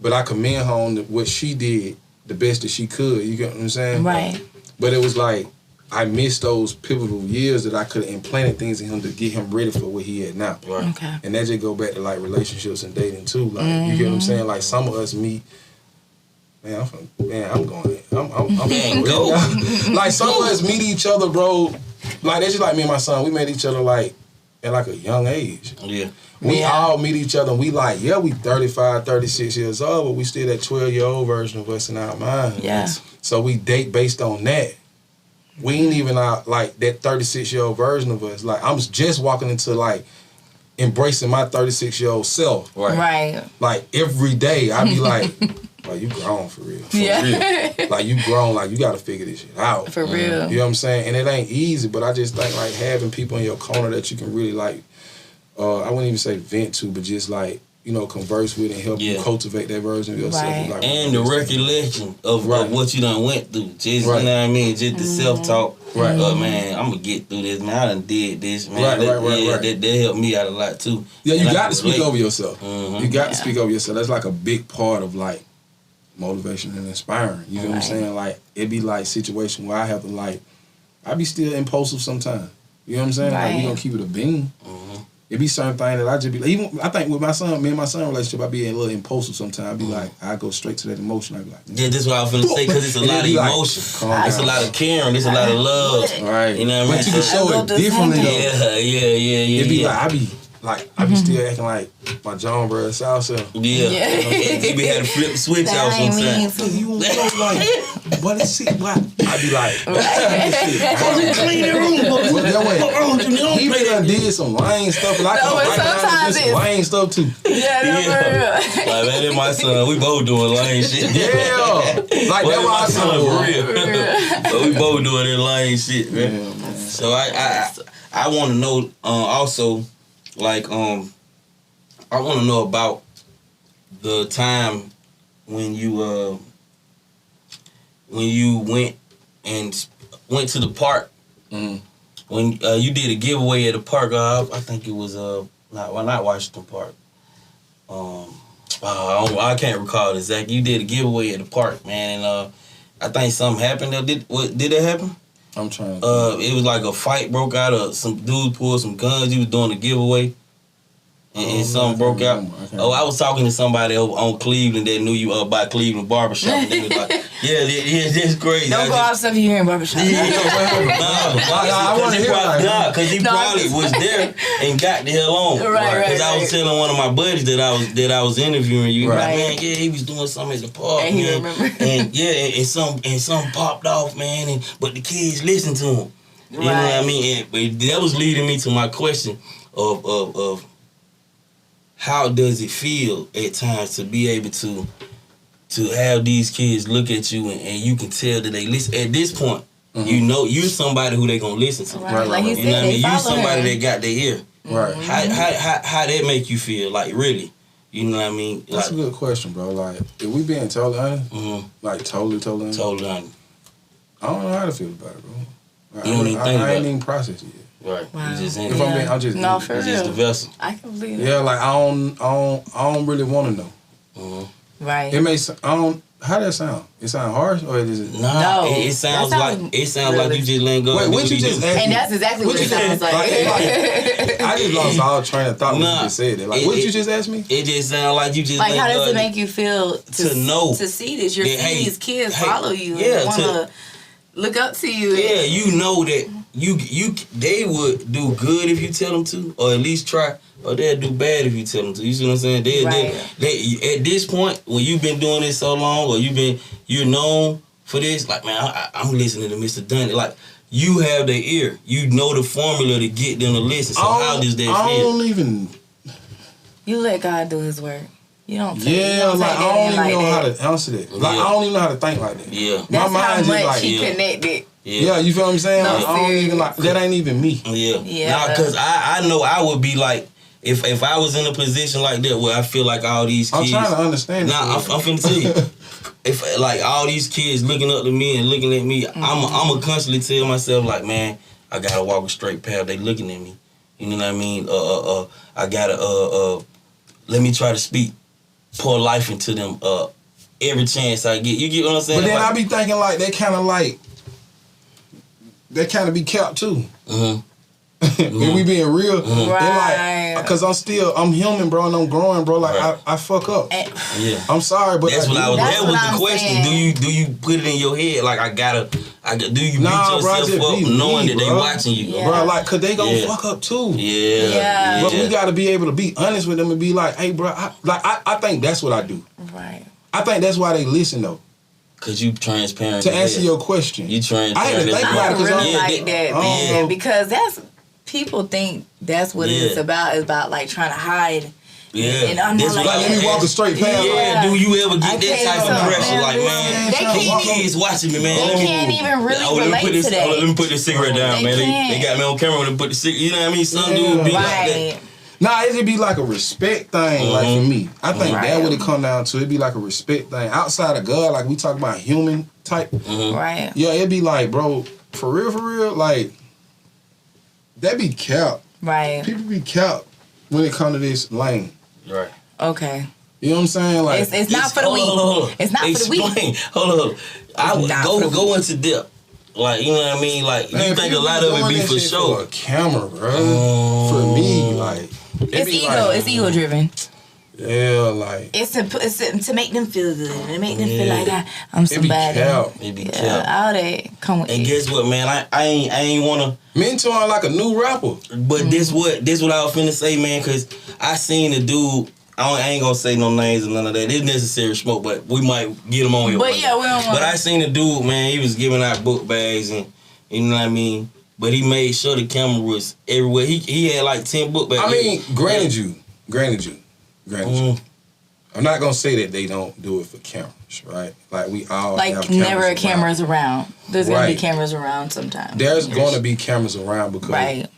Speaker 3: but I commend her on what she did the best that she could. You get what I'm saying?
Speaker 2: Right.
Speaker 3: But it was like, I missed those pivotal years that I could have implanted things in him to get him ready for what he had now.
Speaker 1: Right.
Speaker 2: Okay.
Speaker 3: And that just go back to like relationships and dating too. Like you get what I'm saying? Like some of us meet. Man, I'm going. I'm
Speaker 1: go.
Speaker 3: Like some of us meet each other, bro. Like that's just like me and my son. We met each other like at like a young age.
Speaker 1: Yeah.
Speaker 3: We all meet each other and we like, we 35, 36 years old, but we still that 12-year-old version of us in our mind.
Speaker 2: Yeah.
Speaker 3: So we date based on that. We ain't even out like that 36-year-old version of us. Like I'm just walking into like embracing my 36-year-old self.
Speaker 2: Right.
Speaker 3: Like every day I be like, you grown for real. For real. Like you grown, like you gotta figure this shit out.
Speaker 2: For real.
Speaker 3: You know what I'm saying? And it ain't easy, but I just think like having people in your corner that you can really like, I wouldn't even say vent to, but just like, you know, converse with and help you cultivate that version of yourself.
Speaker 2: Right.
Speaker 3: Like,
Speaker 1: and the recollection of what you done went through. Just, you know what I mean? Just the self-talk.
Speaker 3: Right.
Speaker 1: Man, I'm going to get through this, man. I done did this, man.
Speaker 3: Right.
Speaker 1: That helped me out a lot, too.
Speaker 3: Yeah, you got to speak over yourself.
Speaker 1: Mm-hmm.
Speaker 3: You got to speak over yourself. That's like a big part of like motivation and inspiring. You know what I'm saying? Like, it be like situation where I have to like, I be still impulsive sometimes. You know what I'm saying? Like, we going to keep it a bean. It be certain things that I just be like, even I think with my son, me and my son relationship, I be a little impulsive sometimes. I be like, I go straight to that emotion. I be like,
Speaker 1: yeah, that's what I was finna say, because it's a lot of emotion. It's a lot of caring. It's a lot of love.
Speaker 3: Right.
Speaker 1: You know what I mean?
Speaker 3: But you can show it differently though.
Speaker 1: Yeah.
Speaker 3: It be like, I be still acting like my John Brother South self.
Speaker 1: Yeah. You be had to flip the switch out sometimes.
Speaker 3: You know, like, what is it? What? I be like,
Speaker 1: Clean the room.
Speaker 3: He may done did some lame stuff, and I can do some lame stuff too.
Speaker 2: Yeah.
Speaker 1: Like, man, and my son, we both doing lame shit.
Speaker 3: Yeah. Like, that's why I son
Speaker 1: for real. But we both doing that lame shit, man.
Speaker 3: Yeah, man.
Speaker 1: So I want to know also, like, I want to know about the time when you went to the park. When you did a giveaway at the park. I think it was not Washington Park. I can't recall exactly. You did a giveaway at the park, man, and I think something happened. Did it happen?
Speaker 3: I'm trying to
Speaker 1: it was like a fight broke out. Some dudes pulled some guns. He was doing a giveaway. And something broke out. I was talking to somebody on Cleveland that knew you by Cleveland Barbershop. And they was like, yeah, that's crazy.
Speaker 2: Don't go out stuff you hear in barbershop.
Speaker 3: I want to hear that.
Speaker 1: Because he probably was there and got the hell on. Because I was telling one of my buddies that I was interviewing you. Like, man, he was doing something at the park.
Speaker 2: And he remember.
Speaker 1: And something popped off, man. But the kids listened to him. You know what I mean? But that was leading me to my question of how does it feel at times to be able to have these kids look at you and you can tell that they listen at this point? You know you're somebody who they gonna listen to.
Speaker 2: Like you
Speaker 1: know what I mean? You somebody
Speaker 2: that
Speaker 1: got their ear.
Speaker 3: Right.
Speaker 1: How that make you feel? Like really? You know what I mean?
Speaker 3: That's a good question, bro. Like if we being totally honest, like totally honest.
Speaker 1: Totally honest.
Speaker 3: I don't know how to feel about it, bro. Like,
Speaker 1: You don't even think about
Speaker 3: I ain't
Speaker 1: it.
Speaker 3: even processed it yet.
Speaker 1: Right.
Speaker 2: Wow.
Speaker 1: You just in
Speaker 3: If
Speaker 1: it.
Speaker 3: I'm just
Speaker 2: No, for real.
Speaker 1: Just the vessel.
Speaker 2: I can believe it.
Speaker 3: yeah, like I don't really want to know.
Speaker 2: Right.
Speaker 3: It may how that sound? It sound harsh or is it?
Speaker 1: Nah,
Speaker 2: No,
Speaker 1: it sounds
Speaker 2: that
Speaker 1: like you just letting go.
Speaker 3: Wait, what you just asked
Speaker 2: And
Speaker 3: me?
Speaker 2: that's exactly what it sounds like.
Speaker 3: I just lost all train of thought when you just said that. Like, what you just asked me?
Speaker 1: It just sounds like you just
Speaker 2: Like, how does it
Speaker 1: letting
Speaker 2: make you feel
Speaker 1: to know
Speaker 2: to see this? You're
Speaker 1: that,
Speaker 2: seeing these kids follow you
Speaker 1: yeah,
Speaker 2: and want to look up to you.
Speaker 1: Yeah, you know that they would do good if you tell them to, or at least try, or they'll do bad if you tell them to. You see what I'm saying? They at this point when you've been doing this so long, or you're known for this. Like, man, I'm listening to Mr. Donnie. Like, you have their ear. You know the formula to get them to listen. So how does that feel?
Speaker 3: I don't even.
Speaker 2: You let God do His work. You don't.
Speaker 3: Yeah, like I don't even know how to answer that. Like I don't even know how to think like that.
Speaker 1: Yeah,
Speaker 2: That's
Speaker 3: my
Speaker 2: how
Speaker 3: mind
Speaker 2: much
Speaker 3: just like
Speaker 2: he connected.
Speaker 3: Yeah, you feel what I'm saying?
Speaker 2: No,
Speaker 3: like, I don't even like that. Ain't even me.
Speaker 1: Yeah. Nah, cause I know I would be like if I was in a position like that where I feel like all these kids.
Speaker 3: I'm trying to understand.
Speaker 1: Nah, I'm finna tell you. if like all these kids looking up to me and looking at me, I'ma constantly tell myself like, man, I gotta walk a straight path. They looking at me. You know what I mean? I gotta let me try to speak, pour life into them every chance I get. You get what I'm saying?
Speaker 3: But then
Speaker 1: like,
Speaker 3: I be thinking like they kind of be kept too. If we being real,
Speaker 2: right?
Speaker 3: Like, cause I'm human, bro, and I'm growing, bro. Like I fuck up.
Speaker 1: Yeah,
Speaker 3: I'm sorry, but
Speaker 1: that was the question.
Speaker 2: Saying.
Speaker 1: Do you put it in your head like do you beat yourself
Speaker 3: bro,
Speaker 1: up knowing that they watching you,
Speaker 3: bro? Like, cause they gonna fuck up too.
Speaker 2: Yeah.
Speaker 3: But we gotta be able to be honest with them and be like, hey, bro, I think that's what I do.
Speaker 2: Right.
Speaker 3: I think that's why they listen though.
Speaker 1: Cause you transparent.
Speaker 3: To answer your question,
Speaker 1: you transparent.
Speaker 3: I had to think about it.
Speaker 2: I really like that, man, because that's. People think that's what it's about. It's about like trying to hide.
Speaker 1: Yeah.
Speaker 2: And I'm not
Speaker 3: like let me walk a straight path.
Speaker 1: Yeah. Do you ever get that type of pressure?
Speaker 2: Man,
Speaker 1: like, man,
Speaker 2: they
Speaker 1: kids watching me, man.
Speaker 2: They can't even really relate to that.
Speaker 1: Let me put this cigarette down, man. They got me on camera when they put the cigarette. You know what I mean? Some dude be like that.
Speaker 3: Nah, it'd be like a respect thing, like for me. I think that what it come down to. It'd be like a respect thing. Outside of God, like we talk about human type.
Speaker 2: Right.
Speaker 3: Yeah, it'd be like, bro, for real, like, that be kept.
Speaker 2: Right.
Speaker 3: People be kept when it come to this lane.
Speaker 1: Right.
Speaker 2: Okay.
Speaker 3: You know what I'm saying? Like,
Speaker 2: it's not for the weak. It's not for the weak.
Speaker 1: Hold on. I would go into depth. Like, you know what I mean? Like, man, you think a lot of it be for sure.
Speaker 3: For a camera, bro. For me, like,
Speaker 2: it's ego. Like, it's ego driven.
Speaker 3: Yeah, like
Speaker 2: it's to make them feel good. To make them feel like I'm somebody.
Speaker 1: It be kept.
Speaker 2: All that come with.
Speaker 1: And guess what, man? I ain't wanna
Speaker 3: mentor like a new rapper.
Speaker 1: But this what I was finna say, man. Cause I seen the dude. I ain't gonna say no names or none of that. It's necessary smoke, but we might get him on here.
Speaker 2: But yeah, we don't want.
Speaker 1: But I seen the dude, man. He was giving out book bags and you know what I mean. But he made sure the camera was everywhere. He had like 10 book bags.
Speaker 3: I mean, granted you. I'm not gonna say that they don't do it for cameras, right? Like we all
Speaker 2: like
Speaker 3: have
Speaker 2: never
Speaker 3: cameras
Speaker 2: around. There's gonna be cameras around sometimes.
Speaker 3: There's gonna be cameras around because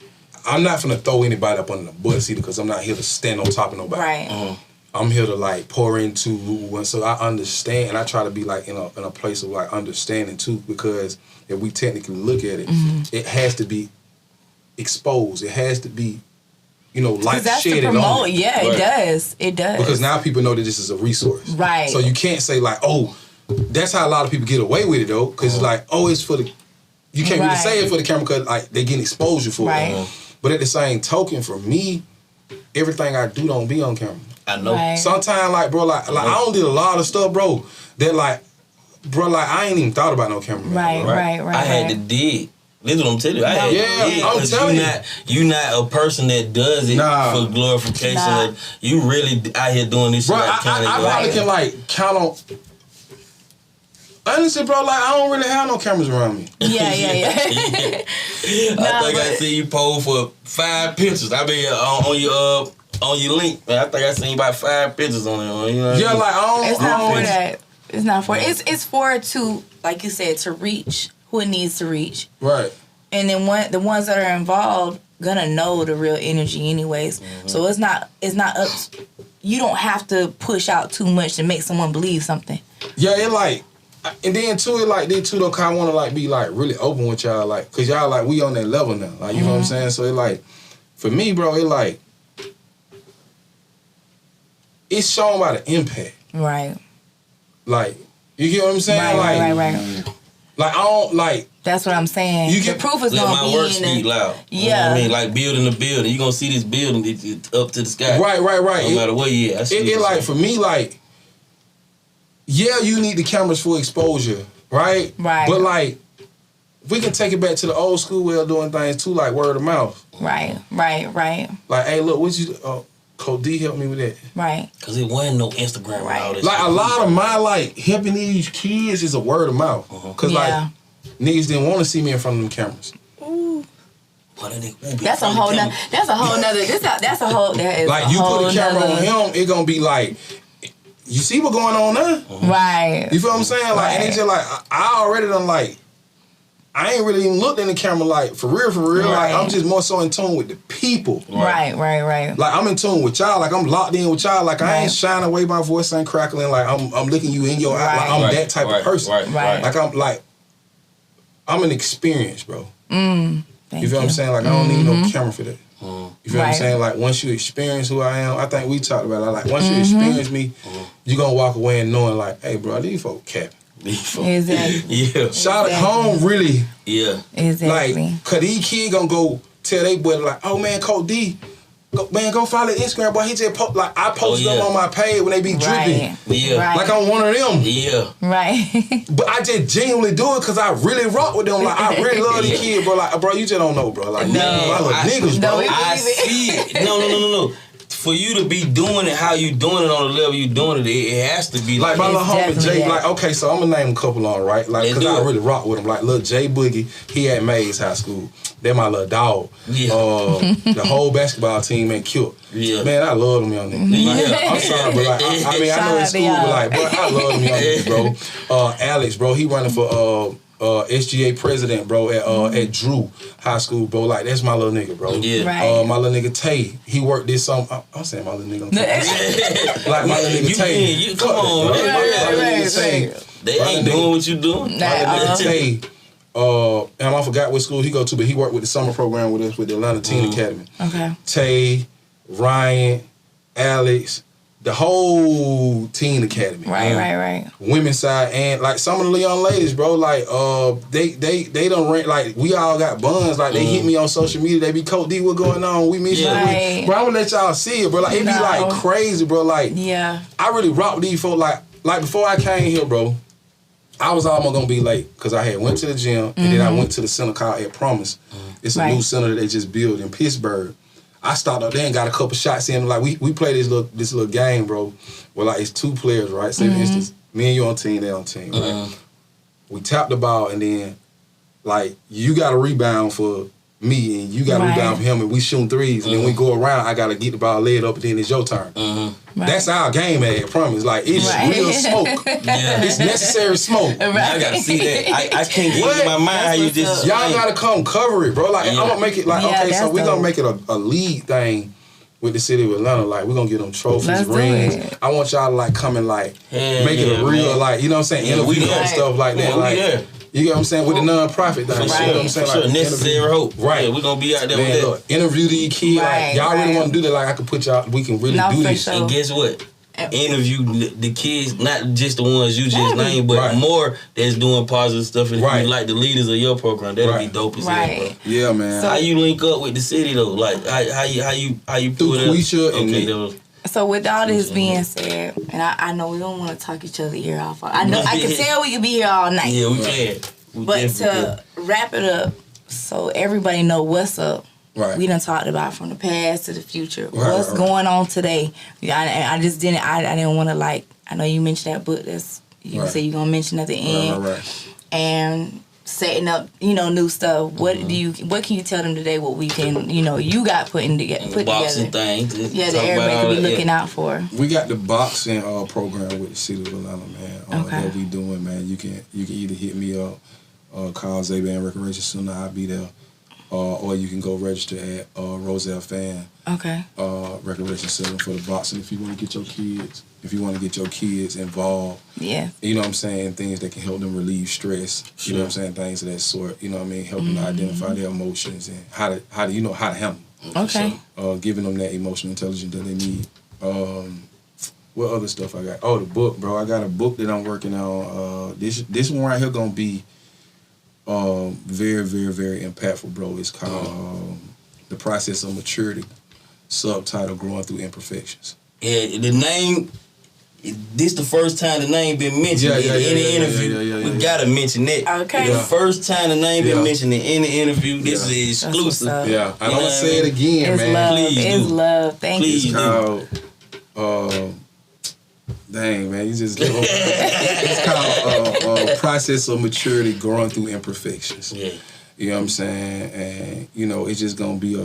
Speaker 3: I'm not gonna throw anybody up under the bus either because I'm not here to stand on top of nobody.
Speaker 2: Right.
Speaker 3: I'm here to like pour into and so I understand and I try to be like in a place of like understanding too because if we technically look at it, it has to be exposed. It has to be. You know, light shaded on it.
Speaker 2: Yeah, it does. It does.
Speaker 3: Because now people know that this is a resource.
Speaker 2: Right.
Speaker 3: So you can't say like, oh, that's how a lot of people get away with it though. Because it's like, oh, it's for the, you can't really say it for the camera because like they getting exposure for it. But at the same token, for me, everything I do don't be on camera.
Speaker 1: I know.
Speaker 2: Right.
Speaker 3: Sometimes like, bro, like I don't did a lot of stuff, bro, that like, bro, like I ain't even thought about no camera.
Speaker 2: Right.
Speaker 1: I had to dig. This is what I'm telling you.
Speaker 3: I'm telling you.
Speaker 1: You're not a person that does it for glorification. Nah. You really out here doing this shit.
Speaker 3: Bro, I probably can like count on. Honestly, bro, like I don't really have no cameras around me.
Speaker 2: Yeah.
Speaker 1: I think I see you post for 5 pictures. I mean, on your link, man, I think I seen about 5 pictures on it. You know
Speaker 3: yeah, like I don't.
Speaker 2: It's not for that. It's not for. It's for to, like you said, to reach who it needs to reach.
Speaker 3: Right.
Speaker 2: And then the ones that are involved gonna know the real energy anyways. So it's not up. You don't have to push out too much to make someone believe something.
Speaker 3: Yeah, it like, and then too, it like this too though. Cause I want to like be like really open with y'all, like, cause y'all like we on that level now, like you know what I'm saying. So it like, for me, bro, it like, it's shown by the impact.
Speaker 2: Right.
Speaker 3: Like, you get what I'm saying?
Speaker 2: Right.
Speaker 3: Like I don't like.
Speaker 2: That's what I'm saying.
Speaker 3: You
Speaker 2: the proof is
Speaker 1: let
Speaker 2: gonna
Speaker 1: my
Speaker 2: be
Speaker 1: work speak loud.
Speaker 2: Yeah.
Speaker 1: You know what I mean? Like building a building. You gonna see this building it's up to the sky.
Speaker 3: Right.
Speaker 1: No matter what, yeah.
Speaker 3: It like for me, like, yeah, you need the cameras for exposure, right?
Speaker 2: Right.
Speaker 3: But like, we can take it back to the old school way of doing things too, like word of mouth.
Speaker 2: Right.
Speaker 3: Like, hey, look, what you? Code D helped me with that.
Speaker 2: Right.
Speaker 1: Cause it wasn't no Instagram and all this.
Speaker 3: Like
Speaker 1: shit.
Speaker 3: a lot of my like helping these kids is a word of mouth. Cause like niggas didn't want to see me in front of them cameras.
Speaker 2: Ooh.
Speaker 1: That's a whole
Speaker 2: nother. That's a whole. That is
Speaker 3: like you put a camera on him, it gonna be like, you see what going on now?
Speaker 2: Right.
Speaker 3: You feel what I'm saying? Like, and it's just like I already done like.
Speaker 4: I ain't really even looked in the camera like, for real.
Speaker 2: Right.
Speaker 4: Like, I'm just more so in tune with the people.
Speaker 2: Right.
Speaker 4: Like, I'm in tune with y'all. Like, I'm locked in with y'all. Like, I ain't shining away, my voice ain't crackling. Like, I'm looking you in your eye. Like, I'm that type of person.
Speaker 2: Right.
Speaker 4: Like, I'm an experience, bro.
Speaker 2: You
Speaker 4: feel what I'm saying? Like, I don't need no camera for that. You feel what I'm
Speaker 2: Right.
Speaker 4: saying? Like, once you experience who I am, I think we talked about it. Like, once you experience me, you gonna walk away and knowing, like, hey, bro, these folk capping.
Speaker 2: Exactly.
Speaker 1: Yeah.
Speaker 4: Charlotte home really,
Speaker 1: Yeah.
Speaker 2: Exactly.
Speaker 4: like, cause these kids gonna go tell they boy, like, oh man, Coach D, go follow Instagram, boy. He just post, like, I posted them on my page when they be dripping.
Speaker 1: Yeah.
Speaker 2: Right.
Speaker 4: Like, I'm one of them.
Speaker 1: Yeah.
Speaker 2: Right.
Speaker 4: But I just genuinely do it because I really rock with them. Like, I really love these kids, bro. Like, bro, you just don't know, bro. Like,
Speaker 2: No.
Speaker 4: I love niggas, bro.
Speaker 1: I see it. No. For you to be doing it how you doing it on the level you doing it, it has to be
Speaker 4: Like my little homie
Speaker 2: definitely
Speaker 4: Jay,
Speaker 2: that.
Speaker 4: like, okay, so I'm gonna name a couple on, right? Like,
Speaker 1: Let's
Speaker 4: cause
Speaker 1: do
Speaker 4: I
Speaker 1: it.
Speaker 4: really rock with him. Like, little Jay Boogie, he at Mays High School. They're my little dog.
Speaker 1: Yeah.
Speaker 4: The whole basketball team ain't killed.
Speaker 1: Yeah.
Speaker 4: Man, I love them young niggas.
Speaker 1: Yeah.
Speaker 4: Like, I'm sorry, but like, I mean, I know it's school, but like, bro, I love them young niggas, bro. Alex, bro, he running for SGA president, bro, at Drew High School, bro. Like, that's my little nigga, bro.
Speaker 1: Yeah.
Speaker 2: Right.
Speaker 4: My little nigga Tay, he worked this I'm saying my little nigga. Like my little nigga Tay.
Speaker 1: You come on, man.
Speaker 4: My little nigga Tay.
Speaker 1: They ain't doing what you doing.
Speaker 4: My little nigga Tay. And I forgot what school he go to, but he worked with the summer program with us with the Atlanta Teen Academy.
Speaker 2: Okay.
Speaker 4: Tay, Ryan, Alex, the whole teen academy.
Speaker 2: Right.
Speaker 4: Women's side and like some of the young ladies, bro, like they don't rent, like we all got buns, like they hit me on social media, they be Coach D, what going on? We miss you.
Speaker 2: Right.
Speaker 4: Bro, I'm gonna let y'all see it, bro. Like it be like crazy, bro. Like
Speaker 2: Yeah.
Speaker 4: I really rock with these folks. Like before I came here, bro, I was almost gonna be late because I had went to the gym and then I went to the center called at Promise. It's a new center that they just built in Pittsburgh. I stopped up there and got a couple shots in. Like we play this little game, bro. Where like it's two players, right? Say for instance, me and you on team, they on team, right? We tap the ball and then like you got a rebound for me and you got a rebound for him and we shooting threes and then we go around. I gotta get the ball laid up and then it's your turn. That's our game at Promise. Like it's real smoke. It's necessary smoke.
Speaker 1: I gotta see that. I can't get in my mind how you just
Speaker 4: y'all gotta come cover it, bro. Like I'm gonna make it like okay, so we're gonna make it a lead thing with the city of Atlanta. Like we're gonna get them trophies, rings. I want y'all to like come and like make it a real like, you know what I'm saying, interview and stuff like that. Like you get what I'm saying? With the non-profit thing. You know what I'm saying?
Speaker 1: Like, necessary hope.
Speaker 4: Right.
Speaker 1: Yeah, we're going to be out there with that.
Speaker 4: Look, interview these kids. Like, y'all really want to do that? Like, I could put y'all, we can really do this.
Speaker 1: And guess what? Interview the kids, not just the ones you just named, but more that's doing positive stuff. And you like the leaders of your program. That'll be dope as hell, bro.
Speaker 4: Yeah, man.
Speaker 1: So, how you link up with the city, though? Like, how you
Speaker 4: through Quisha and me.
Speaker 2: So with all this being said, and I know we don't want to talk each other ear off. I know I can tell we could be here all night.
Speaker 1: Yeah, we can.
Speaker 2: But to wrap it up, so everybody know what's up.
Speaker 4: Right.
Speaker 2: We done talked about from the past to the future. What's going on today? I just didn't. I didn't want to like. I know you mentioned that book. That's you say you're gonna mention at the end. And setting up, new stuff. What can you tell them today? What we can, you got put together.
Speaker 1: Boxing things.
Speaker 2: Yeah, that everybody could be looking out for.
Speaker 4: We got the boxing program with the city of Atlanta, man. That we doing, man. You can either hit me up, call Zaban Recreation Center. I'll be there. Or you can go register at Roselle Fan Recreation Center for the boxing if you want to get your kids. If you want to get your kids involved, you know what I'm saying, things that can help them relieve stress, you know what I'm saying, things of that sort, you know what I mean, help them to identify their emotions and how to handle them.
Speaker 2: Okay.
Speaker 4: Giving them that emotional intelligence that they need. What other stuff I got? Oh, the book, bro. I got a book that I'm working on. This one right here gonna be very, very, very impactful, bro. It's called The Process of Maturity, subtitle Growing Through Imperfections.
Speaker 1: Yeah, the name, this the first time the name been mentioned in any interview. We gotta mention that.
Speaker 2: Okay.
Speaker 1: The first time the name been mentioned in any interview, this is exclusive.
Speaker 4: Yeah, I don't say it again,
Speaker 2: it's
Speaker 4: man.
Speaker 2: Love.
Speaker 1: Please
Speaker 2: it's
Speaker 1: do.
Speaker 2: love. Thank
Speaker 1: Please
Speaker 2: you.
Speaker 1: do.
Speaker 4: It's called, dang, man, you just it's called Process of Maturity, Growing Through Imperfections.
Speaker 1: Yeah.
Speaker 4: You know what I'm saying? And, it's just going to be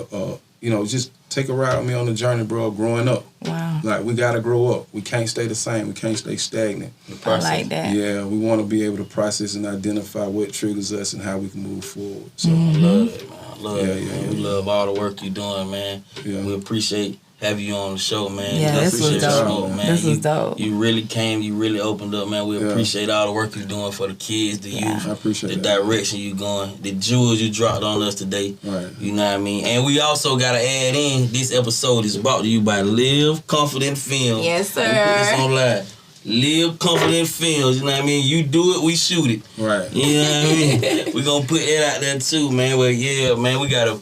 Speaker 4: you know, just take a ride with me on the journey, bro, of growing up.
Speaker 2: Wow.
Speaker 4: Like, we got to grow up. We can't stay the same. We can't stay stagnant.
Speaker 2: I like that.
Speaker 4: Yeah, we want to be able to process and identify what triggers us and how we can move forward. So,
Speaker 1: I love it, man. I love it, man. We love all the work you're doing, man.
Speaker 4: Yeah.
Speaker 1: We appreciate having you on the show, man.
Speaker 2: Yeah, this was dope.
Speaker 1: Man.
Speaker 2: This was dope.
Speaker 1: You really came. You really opened up, man. We appreciate all the work you're doing for the kids, the youth.
Speaker 4: I appreciate
Speaker 1: the
Speaker 4: that.
Speaker 1: direction you going, the jewels you dropped on us today.
Speaker 4: Right.
Speaker 1: You know what I mean? And we also got to add in, this episode is brought to you by Live Confident Films.
Speaker 2: Yes, sir.
Speaker 1: We put this on live. Live Confident Films, you know what I mean? You do it, we shoot it.
Speaker 4: Right.
Speaker 1: You know what I mean? We gonna put that out there too, man. Well, yeah, man, we got a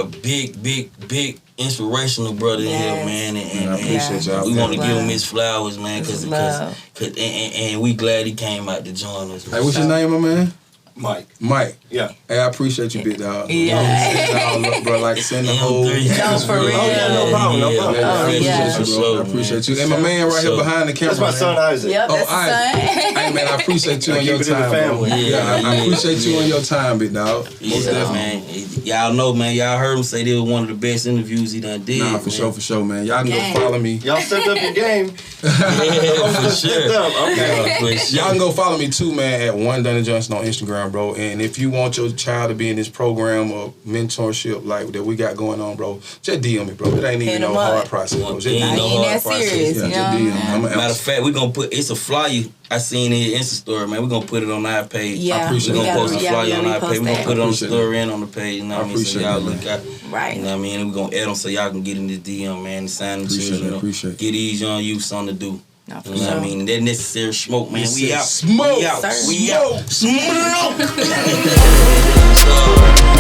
Speaker 1: big inspirational brother in here, man. And
Speaker 4: I appreciate y'all.
Speaker 1: we want to give him his flowers, man, cause we glad he came out to join us. Man.
Speaker 4: Hey, what's your name, my man?
Speaker 5: Mike.
Speaker 4: Yeah. Hey, I appreciate you, big dog.
Speaker 2: Yeah.
Speaker 4: Y'all, bro, like send the whole.
Speaker 2: No, for real.
Speaker 5: No problem.
Speaker 4: I appreciate you. And my man right here behind the camera.
Speaker 5: That's my son Isaac.
Speaker 2: Yep, that's
Speaker 4: Isaac. Hey, man, I appreciate you and your time, bro. I appreciate you and your time, big dog. Most definitely.
Speaker 1: Man. Y'all know, man. Y'all heard him say this was one of the best interviews he done did.
Speaker 4: Nah, for sure, man. Y'all can go follow me.
Speaker 5: Y'all stepped up your game.
Speaker 1: Yeah, for sure.
Speaker 5: Okay.
Speaker 4: Y'all can go follow me too, man, at one Donnie Johnson on Instagram, bro. And if you want your child to be in this program of mentorship like that we got going on, bro, just DM me, bro. It ain't even no hard process, bro. Just
Speaker 1: ain't no hard
Speaker 2: that
Speaker 1: process.
Speaker 2: serious,
Speaker 4: Yeah, just DM.
Speaker 1: Matter of fact, we're gonna put it's a flyer I seen in your Insta story, man. We're gonna put it on our page.
Speaker 2: Yeah,
Speaker 1: we're gonna post a flyer on our
Speaker 2: repost
Speaker 1: page. We're gonna
Speaker 2: that.
Speaker 1: put it on the story and on the page. You know what I mean? So y'all look out.
Speaker 2: Right.
Speaker 1: You know what I mean? And we're gonna add them so y'all can get in this DM, man, and sign the children.
Speaker 4: Appreciate it.
Speaker 1: Get these young youths something to do.
Speaker 2: No, for
Speaker 1: You know what I mean? That necessary smoke, man. We out.
Speaker 4: Smoke.
Speaker 1: We out.
Speaker 2: Sir.
Speaker 1: We out. Smoke. So,